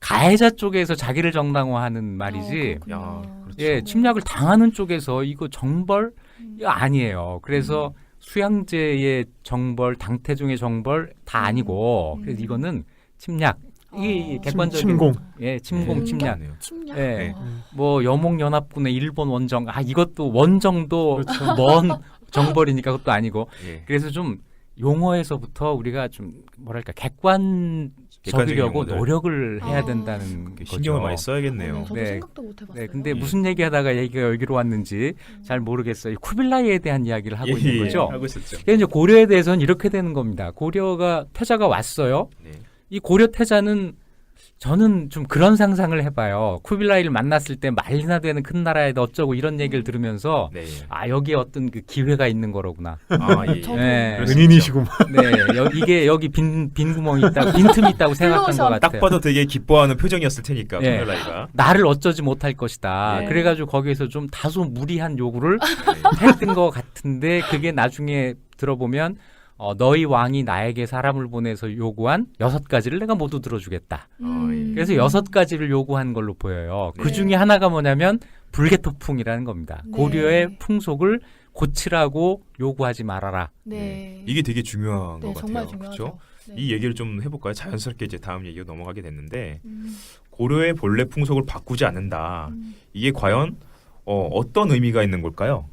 S5: 가해자 쪽에서 자기를 정당화하는 말이지,
S2: 야, 그렇죠.
S5: 예, 침략을 당하는 쪽에서 이거 정벌 이거 아니에요. 그래서 수양제의 정벌, 당태종의 정벌 다 아니고, 그래서 이거는 침략, 이 객관적인
S4: 침공.
S5: 예, 침공
S3: 네.
S5: 침략.
S2: 그러네요.
S3: 침략.
S5: 예.
S2: 네.
S5: 뭐 여몽연합군의 일본 원정 이것도 원정도
S4: 그렇죠.
S5: 먼 정벌이니까 그것도 아니고
S2: 예.
S5: 그래서 좀 용어에서부터 우리가 좀 뭐랄까 객관적이려고
S2: 용어들.
S5: 노력을 해야
S3: 아.
S5: 된다는 거죠.
S2: 신경을 많이 써야겠네요.
S3: 저도
S5: 네.
S3: 생각도 못 해봤어요.
S5: 네, 근데
S2: 예.
S5: 무슨 얘기하다가 얘기가 여기로 왔는지 잘 모르겠어요. 쿠빌라이에 대한 이야기를 하고 있는 거죠.
S2: 하고 있었죠.
S5: 그래서 이제 고려에 대해서는 이렇게 되는 겁니다. 고려가 태자가 왔어요.
S2: 네.
S5: 이 고려 태자는 저는 좀 그런 상상을 해봐요. 쿠빌라이를 만났을 때 말이나 되는 큰 나라에다 어쩌고 이런 얘기를 들으면서
S2: 네.
S5: 여기에 어떤 그 기회가 있는 거로구나.
S2: 아, 예.
S3: 저도
S5: 네.
S2: 그럴 수
S4: 은인이시구만.
S5: 네, 이게 여기 빈 구멍이 있다고, 빈틈이 있다고 생각한 것
S3: 플로우션.
S5: 같아요.
S2: 딱 봐도 되게 기뻐하는 표정이었을 테니까
S5: 예.
S2: 쿠빌라이가.
S5: 나를 어쩌지 못할 것이다.
S3: 네.
S5: 그래가지고 거기에서 좀 다소 무리한 요구를 했던 것 같은데 그게 나중에 들어보면 너희 왕이 나에게 사람을 보내서 요구한 6가지를 내가 모두 들어주겠다. 그래서 6가지를 요구한 걸로 보여요. 그
S3: 네.
S5: 중에 하나가 뭐냐면 불개토풍이라는 겁니다.
S3: 네.
S5: 고려의 풍속을 고치라고 요구하지 말아라.
S3: 네.
S2: 이게 되게 중요한
S3: 네,
S2: 것
S3: 정말
S2: 같아요.
S3: 중요하죠.
S2: 그렇죠?
S3: 네.
S2: 이 얘기를 좀 해볼까요? 자연스럽게 이제 다음 얘기로 넘어가게 됐는데
S3: 음,
S2: 고려의 본래 풍속을 바꾸지 않는다.
S3: 음.
S2: 이게 과연 어떤 의미가 있는 걸까요?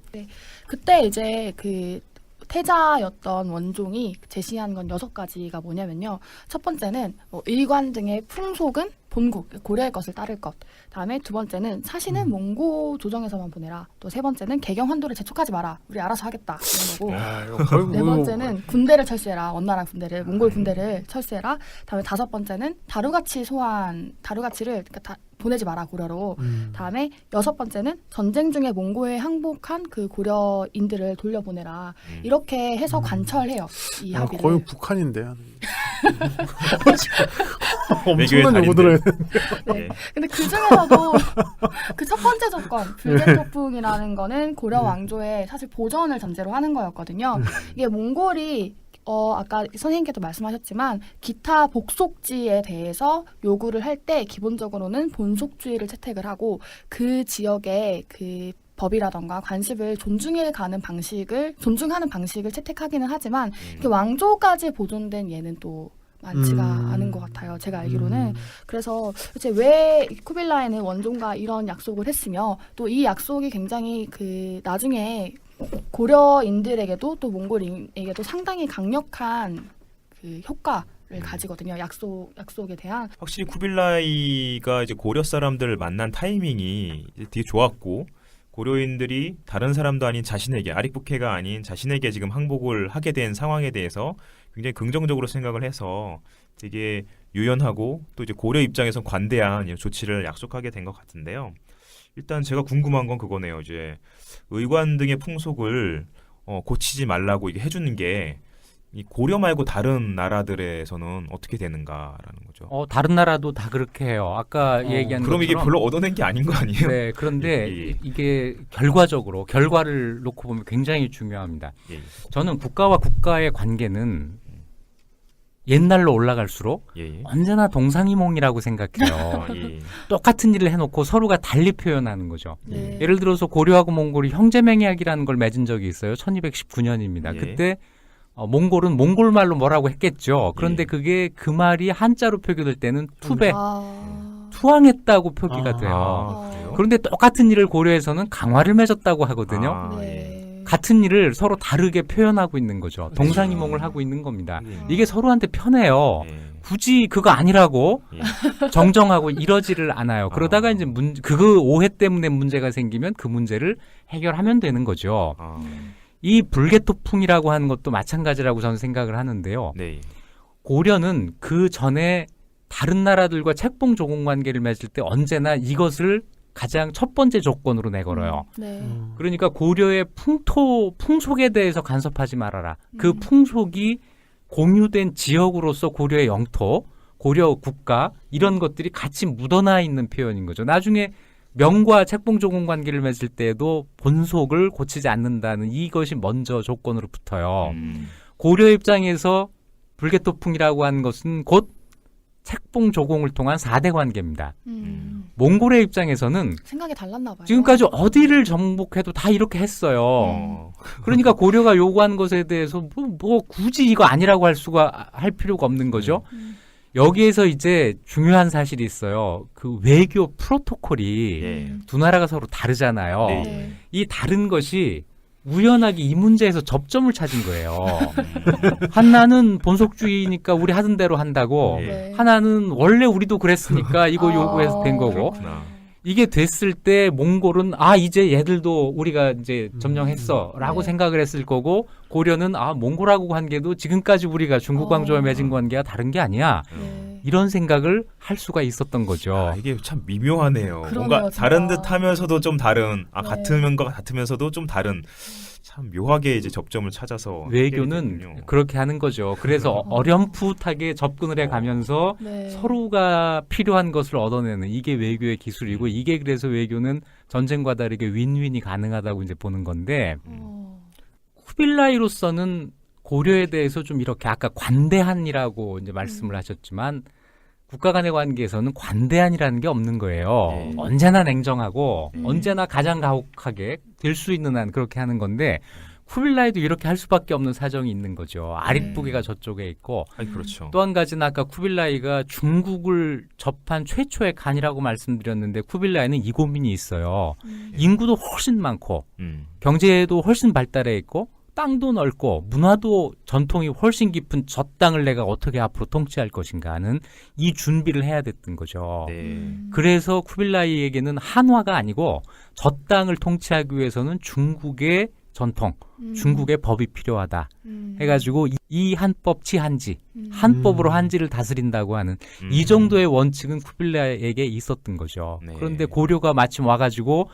S3: 그때 이제 그 태자였던 원종이 제시한 건 6가지가 뭐냐면요. 첫 번째는 일관 등의 풍속은 본국, 고려의 것을 따를 것. 다음에 두 번째는 사신은 몽고 조정에서만 보내라. 또 세 번째는 개경 환도를 재촉하지 마라. 우리 알아서 하겠다. 이런 거고. 네 번째는 군대를 철수해라. 원나라 군대를, 몽골 군대를 철수해라. 다음에 5번째는 다루가치를 그러니까 보내지 마라 고려로. 다음에 6번째는 전쟁 중에 몽고에 항복한 그 고려인들을 돌려보내라. 이렇게 해서 관철해요. 이 합의를.
S4: 거의 북한인데요.
S2: 외교의
S4: 엄청난 요구들을
S3: 네. 근데 그 중에서도 그 첫 번째 조건 불개토풍이라는 거는 고려 왕조의 사실 보전을 전제로 하는 거였거든요. 이게 몽골이 아까 선생님께도 말씀하셨지만 기타 복속지에 대해서 요구를 할 때 기본적으로는 본속주의를 채택을 하고 그 지역의 그 법이라던가 관습을 존중하는 방식을 채택하기는 하지만 이렇게 왕조까지 보존된 예는 또 많지가 않은 것 같아요. 제가 알기로는. 그래서 이제 왜 쿠빌라이는 원종과 이런 약속을 했으며 또 이 약속이 굉장히 그 나중에 고려인들에게도 또 몽골인에게도 상당히 강력한 그 효과를 가지거든요. 약속에 대한.
S2: 확실히 쿠빌라이가 이제 고려 사람들을 만난 타이밍이 이제 되게 좋았고 고려인들이 다른 사람도 아닌 자신에게 아릭부케가 아닌 자신에게 지금 항복을 하게 된 상황에 대해서 굉장히 긍정적으로 생각을 해서 되게 유연하고 또 이제 고려 입장에선 관대한 이런 조치를 약속하게 된 것 같은데요. 일단 제가 궁금한 건 그거네요. 이제 의관 등의 풍속을 고치지 말라고 이게 해주는 게 이 고려 말고 다른 나라들에서는 어떻게 되는가라는 거죠.
S5: 다른 나라도 다 그렇게 해요. 아까 얘기한
S2: 그럼 이게
S5: 것처럼.
S2: 별로 얻어낸 게 아닌 거 아니에요?
S5: 네, 그런데
S2: 예.
S5: 이게 결과를 놓고 보면 굉장히 중요합니다.
S2: 예.
S5: 저는 국가와 국가의 관계는 옛날로 올라갈수록
S2: 예.
S5: 언제나 동상이몽이라고 생각해요.
S2: 예.
S5: 똑같은 일을 해놓고 서로가 달리 표현하는 거죠.
S3: 네.
S5: 예를 들어서 고려하고 몽골이 형제맹약이라는 걸 맺은 적이 있어요. 1219년입니다.
S2: 예.
S5: 그때 몽골은 몽골말로 뭐라고 했겠죠. 그런데
S2: 예.
S5: 그게 그 말이 한자로 표기될 때는 투배,
S3: 아.
S5: 투항했다고 표기가 돼요.
S2: 아, 그래요?
S5: 그런데 똑같은 일을 고려해서는 강화를 맺었다고 하거든요.
S2: 아, 예.
S3: 네.
S5: 같은 일을 서로 다르게 표현하고 있는 거죠. 동상이몽을 하고 있는 겁니다.
S2: 예.
S5: 이게 서로한테 편해요.
S2: 예.
S5: 굳이 그거 아니라고
S2: 예.
S5: 정정하고 이러지를 않아요. 그러다가
S2: 아.
S5: 이제 그 오해 때문에 문제가 생기면 그 문제를 해결하면 되는 거죠.
S2: 아,
S5: 이 불개토풍이라고 하는 것도 마찬가지라고 저는 생각을 하는데요.
S2: 네.
S5: 고려는 그 전에 다른 나라들과 책봉 조공 관계를 맺을 때 언제나 이것을 가장 첫 번째 조건으로 내걸어요.
S3: 네.
S5: 그러니까 고려의 풍속에 대해서 간섭하지 말아라. 그
S3: 음.
S5: 풍속이 공유된 지역으로서 고려의 영토, 고려 국가 이런 것들이 같이 묻어나 있는 표현인 거죠. 나중에 명과 책봉조공 관계를 맺을 때에도 본속을 고치지 않는다는 이것이 먼저 조건으로 붙어요. 고려 입장에서 불개토풍이라고 하는 것은 곧 책봉조공을 통한 4대 관계입니다. 몽골의 입장에서는
S3: 생각이 달랐나 봐요.
S5: 지금까지 어디를 정복해도 다 이렇게 했어요. 그러니까 고려가 요구한 것에 대해서 뭐 굳이 이거 아니라고 할 필요가 없는 거죠. 여기에서 이제 중요한 사실이 있어요. 그 외교 프로토콜이
S2: 예.
S5: 두 나라가 서로 다르잖아요.
S2: 네.
S3: 네.
S5: 이 다른 것이 우연하게 이 문제에서 접점을 찾은 거예요. 하나는 본속주의니까 우리 하던 대로 한다고,
S2: 예.
S3: 네.
S5: 하나는 원래 우리도 그랬으니까 이거
S3: 아.
S5: 요구해서 된 거고.
S2: 그렇구나.
S5: 이게 됐을 때 몽골은 이제 얘들도 우리가 이제 점령했어라고
S2: 네.
S5: 생각을 했을 거고, 고려는 몽골하고 관계도 지금까지 우리가 중국 왕조와 맺은 관계가 다른 게 아니야.
S3: 네.
S5: 이런 생각을 할 수가 있었던 거죠.
S2: 이게 참 미묘하네요.
S3: 그러네요,
S2: 뭔가
S3: 진짜.
S2: 다른 듯하면서도 좀 다른,
S3: 네.
S2: 같은 것 같으면서도 좀 다른. 참 묘하게 이제 접점을 찾아서
S5: 외교는
S2: 해결이 되군요.
S5: 그렇게 하는 거죠. 그래서 어렴풋하게 접근을 해 가면서
S3: 네.
S5: 서로가 필요한 것을 얻어내는 이게 외교의 기술이고, 이게 그래서 외교는 전쟁과 다르게 윈윈이 가능하다고 이제 보는 건데, 쿠빌라이로서는 고려에 대해서 좀 이렇게 아까 관대한이라고 이제 말씀을 하셨지만, 국가 간의 관계에서는 관대한이라는 게 없는 거예요.
S2: 네.
S5: 언제나 냉정하고
S2: 네.
S5: 언제나 가장 가혹하게 될 수 있는 한 그렇게 하는 건데, 쿠빌라이도 이렇게 할 수밖에 없는 사정이 있는 거죠. 아랫부계가 저쪽에 있고,
S2: 아니, 그렇죠.
S5: 또 한 가지는 아까 쿠빌라이가 중국을 접한 최초의 간이라고 말씀드렸는데, 쿠빌라이는 이고민이 있어요. 인구도 훨씬 많고 경제도 훨씬 발달해 있고 땅도 넓고 문화도 전통이 훨씬 깊은 저 땅을 내가 어떻게 앞으로 통치할 것인가 하는 이 준비를 해야 됐던 거죠.
S2: 네.
S5: 그래서 쿠빌라이에게는 한화가 아니고 저 땅을 통치하기 위해서는 중국의 전통, 중국의 법이 필요하다 해가지고 이 한법 치한지, 한법으로 한지를 다스린다고 하는 이 정도의 원칙은 쿠빌라이에게 있었던 거죠.
S2: 네.
S5: 그런데 고려가 마침 와가지고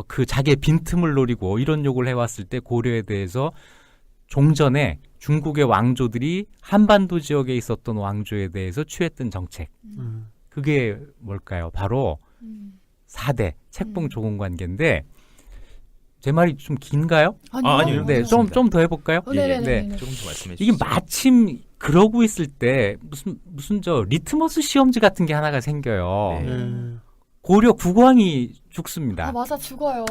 S5: 그 자기의 빈틈을 노리고 이런 욕을 해왔을 때, 고려에 대해서 종전에 중국의 왕조들이 한반도 지역에 있었던 왕조에 대해서 취했던 정책, 그게 뭘까요? 바로 4대 책봉 조공 관계인데, 제 말이 좀 긴가요?
S2: 아니요.
S5: 네, 좀 더 해볼까요?
S3: 네네네.
S5: 네.
S2: 조금 더 말씀해 주시죠.
S5: 이게 마침 그러고 있을 때 무슨 저 리트머스 시험지 같은 게 하나가 생겨요.
S2: 네.
S5: 고려 국왕이 죽습니다.
S3: 맞아, 죽어요.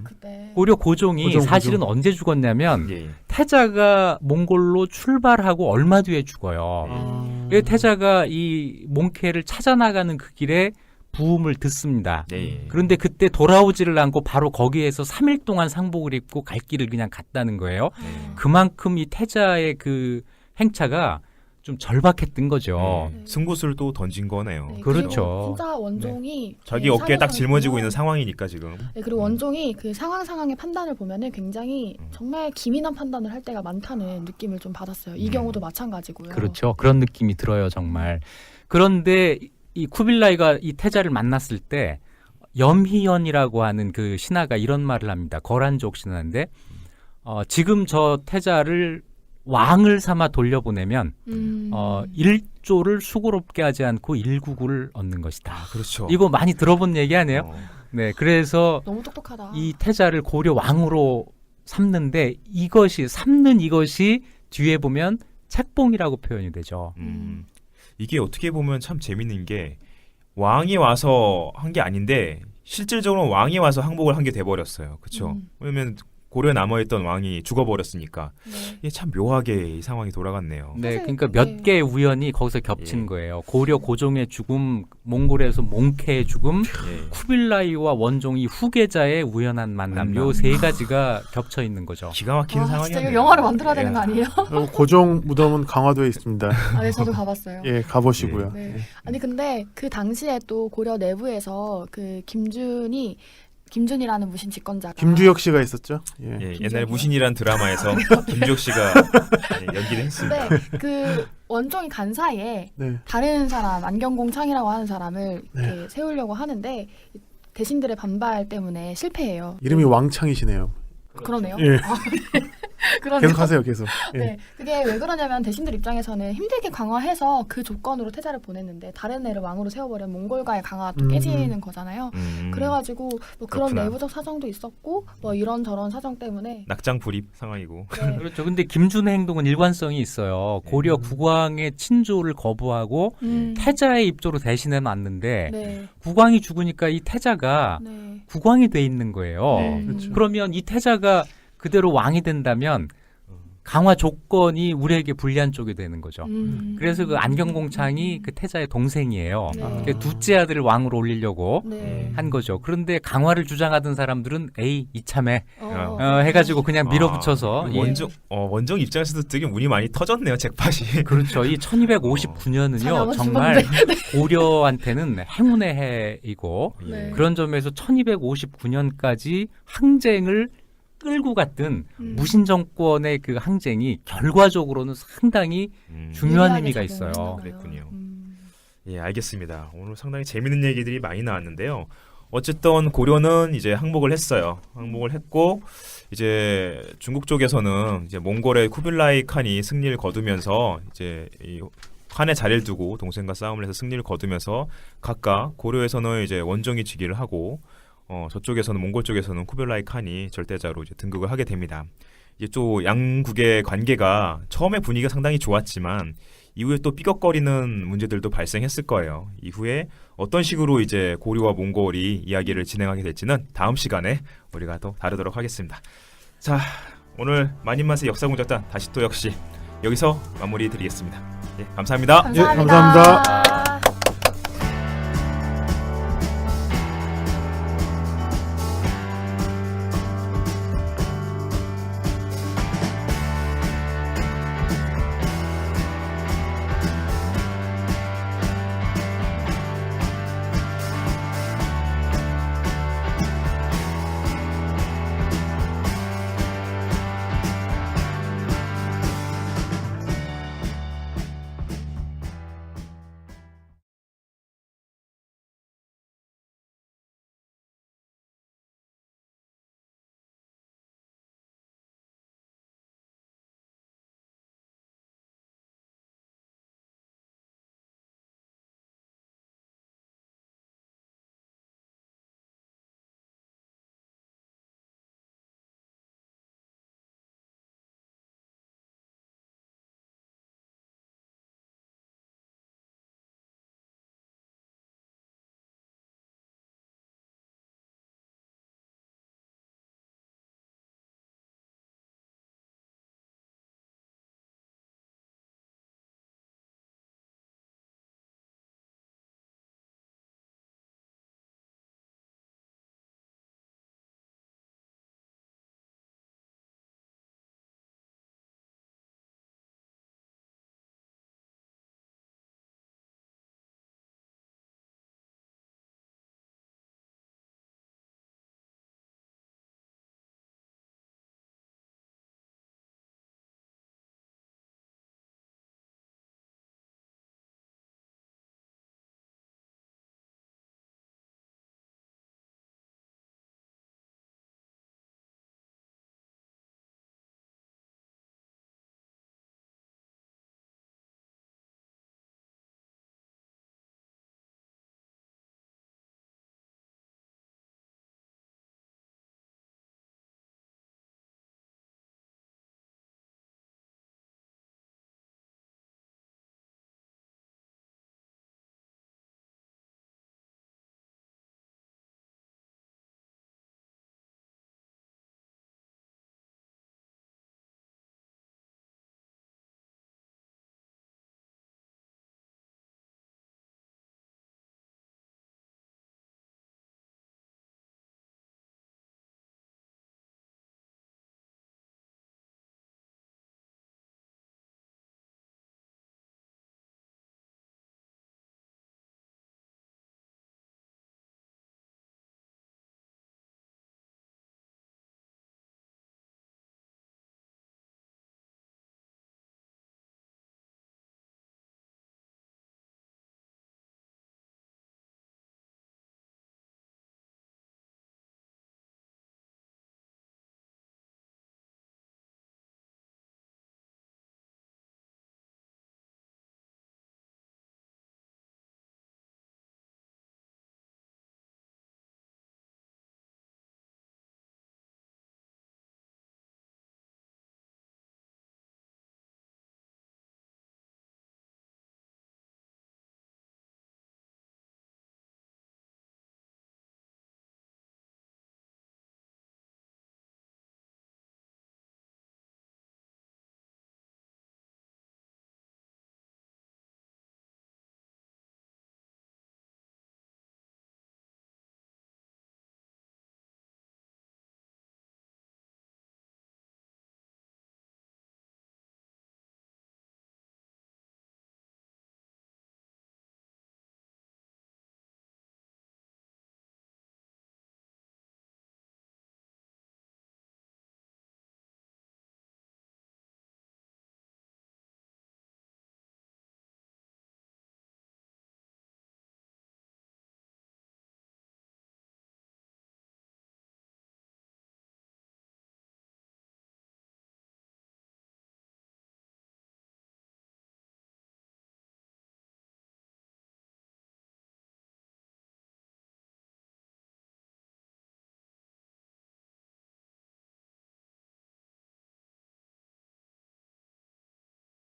S3: 그때.
S5: 고려 고종이
S4: 고종.
S5: 사실은 언제 죽었냐면,
S2: 예.
S5: 태자가 몽골로 출발하고 얼마 뒤에 죽어요. 그래서 태자가 이 몽케를 찾아나가는 그 길에 부음을 듣습니다.
S2: 네.
S5: 그런데 그때 돌아오지를 않고 바로 거기에서 3일 동안 상복을 입고 갈 길을 그냥 갔다는 거예요.
S2: 네.
S5: 그만큼 이 태자의 그 행차가 좀 절박했던 거죠.
S2: 네. 승부수를 또 던진 거네요.
S3: 네,
S5: 그렇죠.
S3: 그리고 진짜 원종이
S2: 자기 어깨에 딱
S3: 사회상을
S2: 짊어지고
S3: 보면-
S2: 있는 상황이니까 지금.
S3: 네, 그리고 원종이 그 상황의 판단을 보면은 굉장히 정말 기민한 판단을 할 때가 많다는 느낌을 좀 받았어요. 이 경우도 마찬가지고요.
S5: 그렇죠. 그런 느낌이 들어요, 정말. 그런데 이 쿠빌라이가 이 태자를 만났을 때, 염희연이라고 하는 그 신하가 이런 말을 합니다. 거란족 신하인데, 지금 저 태자를 왕을 삼아 돌려보내면 일조를 수고롭게 하지 않고 일국을 얻는 것이다.
S2: 그렇죠.
S5: 이거 많이 들어본 얘기 아니에요? 네, 그래서
S3: 너무 똑똑하다.
S5: 이 태자를 고려 왕으로 삼는데, 삼는 이것이 뒤에 보면 책봉이라고 표현이 되죠.
S2: 이게 어떻게 보면 참 재밌는 게, 왕이 와서 한 게 아닌데 실질적으로 왕이 와서 항복을 한 게 돼버렸어요. 그렇죠? 왜냐면 고려에 남아있던 왕이 죽어버렸으니까.
S3: 네.
S2: 이게 참 묘하게 이 상황이 돌아갔네요.
S5: 네,
S3: 사실
S5: 그러니까 몇
S3: 네.
S5: 개의 우연이 거기서 겹친
S2: 예.
S5: 거예요. 고려 고종의 죽음, 몽골에서 몽케의 죽음,
S2: 예.
S5: 쿠빌라이와 원종이 후계자의 우연한 만남, 요 세 가지가 겹쳐 있는 거죠.
S2: 기가 막힌
S3: 진짜
S2: 상황이었네요.
S3: 이거 영화를 만들어야 되는 거 아니에요?
S4: 고종 무덤은 강화도에 있습니다.
S3: 네, 저도 가봤어요.
S4: 예, 가보시고요.
S3: 네. 아니 근데 그 당시에 또 고려 내부에서 그 김준이라는 무신 집권자가
S4: 김주혁 씨가 있었죠. 예.
S2: 예, 옛날
S3: 김주혁이요?
S2: 무신이란 드라마에서 김주혁 씨가 연기를 했습니다.
S3: 근데 그 원종이 간 사이에
S4: 네.
S3: 다른 사람 안경공창이라고 하는 사람을
S4: 네.
S3: 이렇게 세우려고 하는데 대신들의 반발 때문에 실패해요.
S4: 이름이 왕창이시네요.
S3: 그러네요.
S4: 예.
S3: 그러네요.
S4: 계속 하세요, 계속. 예.
S3: 네, 그게 왜 그러냐면 대신들 입장에서는 힘들게 강화해서 그 조건으로 태자를 보냈는데 다른 애를 왕으로 세워버리면 몽골과의 강화가 또 깨지는 거잖아요. 그래가지고 뭐 그런
S2: 그렇구나.
S3: 내부적 사정도 있었고 뭐 이런저런 사정 때문에
S2: 낙장 불입 상황이고.
S3: 네.
S5: 그렇죠. 근데 김준의 행동은 일관성이 있어요. 고려 국왕의 친조를 거부하고 태자의 입조로 대신해 놨는데,
S3: 네.
S5: 국왕이 죽으니까 이 태자가
S3: 네.
S5: 국왕이 돼 있는 거예요.
S2: 네,
S4: 그렇죠.
S5: 그러면 이 태자가 그대로 왕이 된다면 강화 조건이 우리에게 불리한 쪽이 되는 거죠.
S3: 음.
S5: 그래서 그 안경공창이 그 태자의 동생이에요.
S3: 네.
S5: 그 둘째 아들을 왕으로 올리려고
S3: 네.
S5: 한 거죠. 그런데 강화를 주장하던 사람들은 에이 이참에
S3: 어.
S5: 해가지고 그냥 밀어붙여서 이-
S2: 원정 입장에서도 되게 운이 많이 터졌네요, 잭팟이.
S5: 그렇죠. 이
S3: 잘
S5: 1259년은요
S3: 한번
S5: 정말 고려한테는 행운의 해이고
S3: 네.
S5: 그런 점에서 1259년까지 항쟁을 끌고 갔던 무신 정권의 그 항쟁이 결과적으로는 상당히 중요한 의미가 있어요.
S2: 그랬군요. 예, 알겠습니다. 오늘 상당히 재밌는 얘기들이 많이 나왔는데요. 어쨌든 고려는 이제 항복을 했어요. 항복을 했고 이제 중국 쪽에서는 이제 몽골의 쿠빌라이 칸이 승리를 거두면서 이제 이 칸의 자리를 두고 동생과 싸움을 해서 승리를 거두면서 각각 고려에서는 이제 원정이 즉위를 하고 저쪽에서는 몽골 쪽에서는 쿠빌라이 칸이 절대자로 이제 등극을 하게 됩니다. 이제 또 양국의 관계가 처음에 분위기가 상당히 좋았지만 이후에 또 삐걱거리는 문제들도 발생했을 거예요. 이후에 어떤 식으로 이제 고려와 몽골이 이야기를 진행하게 될지는 다음 시간에 우리가 또 다루도록 하겠습니다. 자, 오늘 만인만세 역사공작단 다시 또 역시 여기서 마무리 드리겠습니다. 예, 감사합니다.
S4: 예, 감사합니다.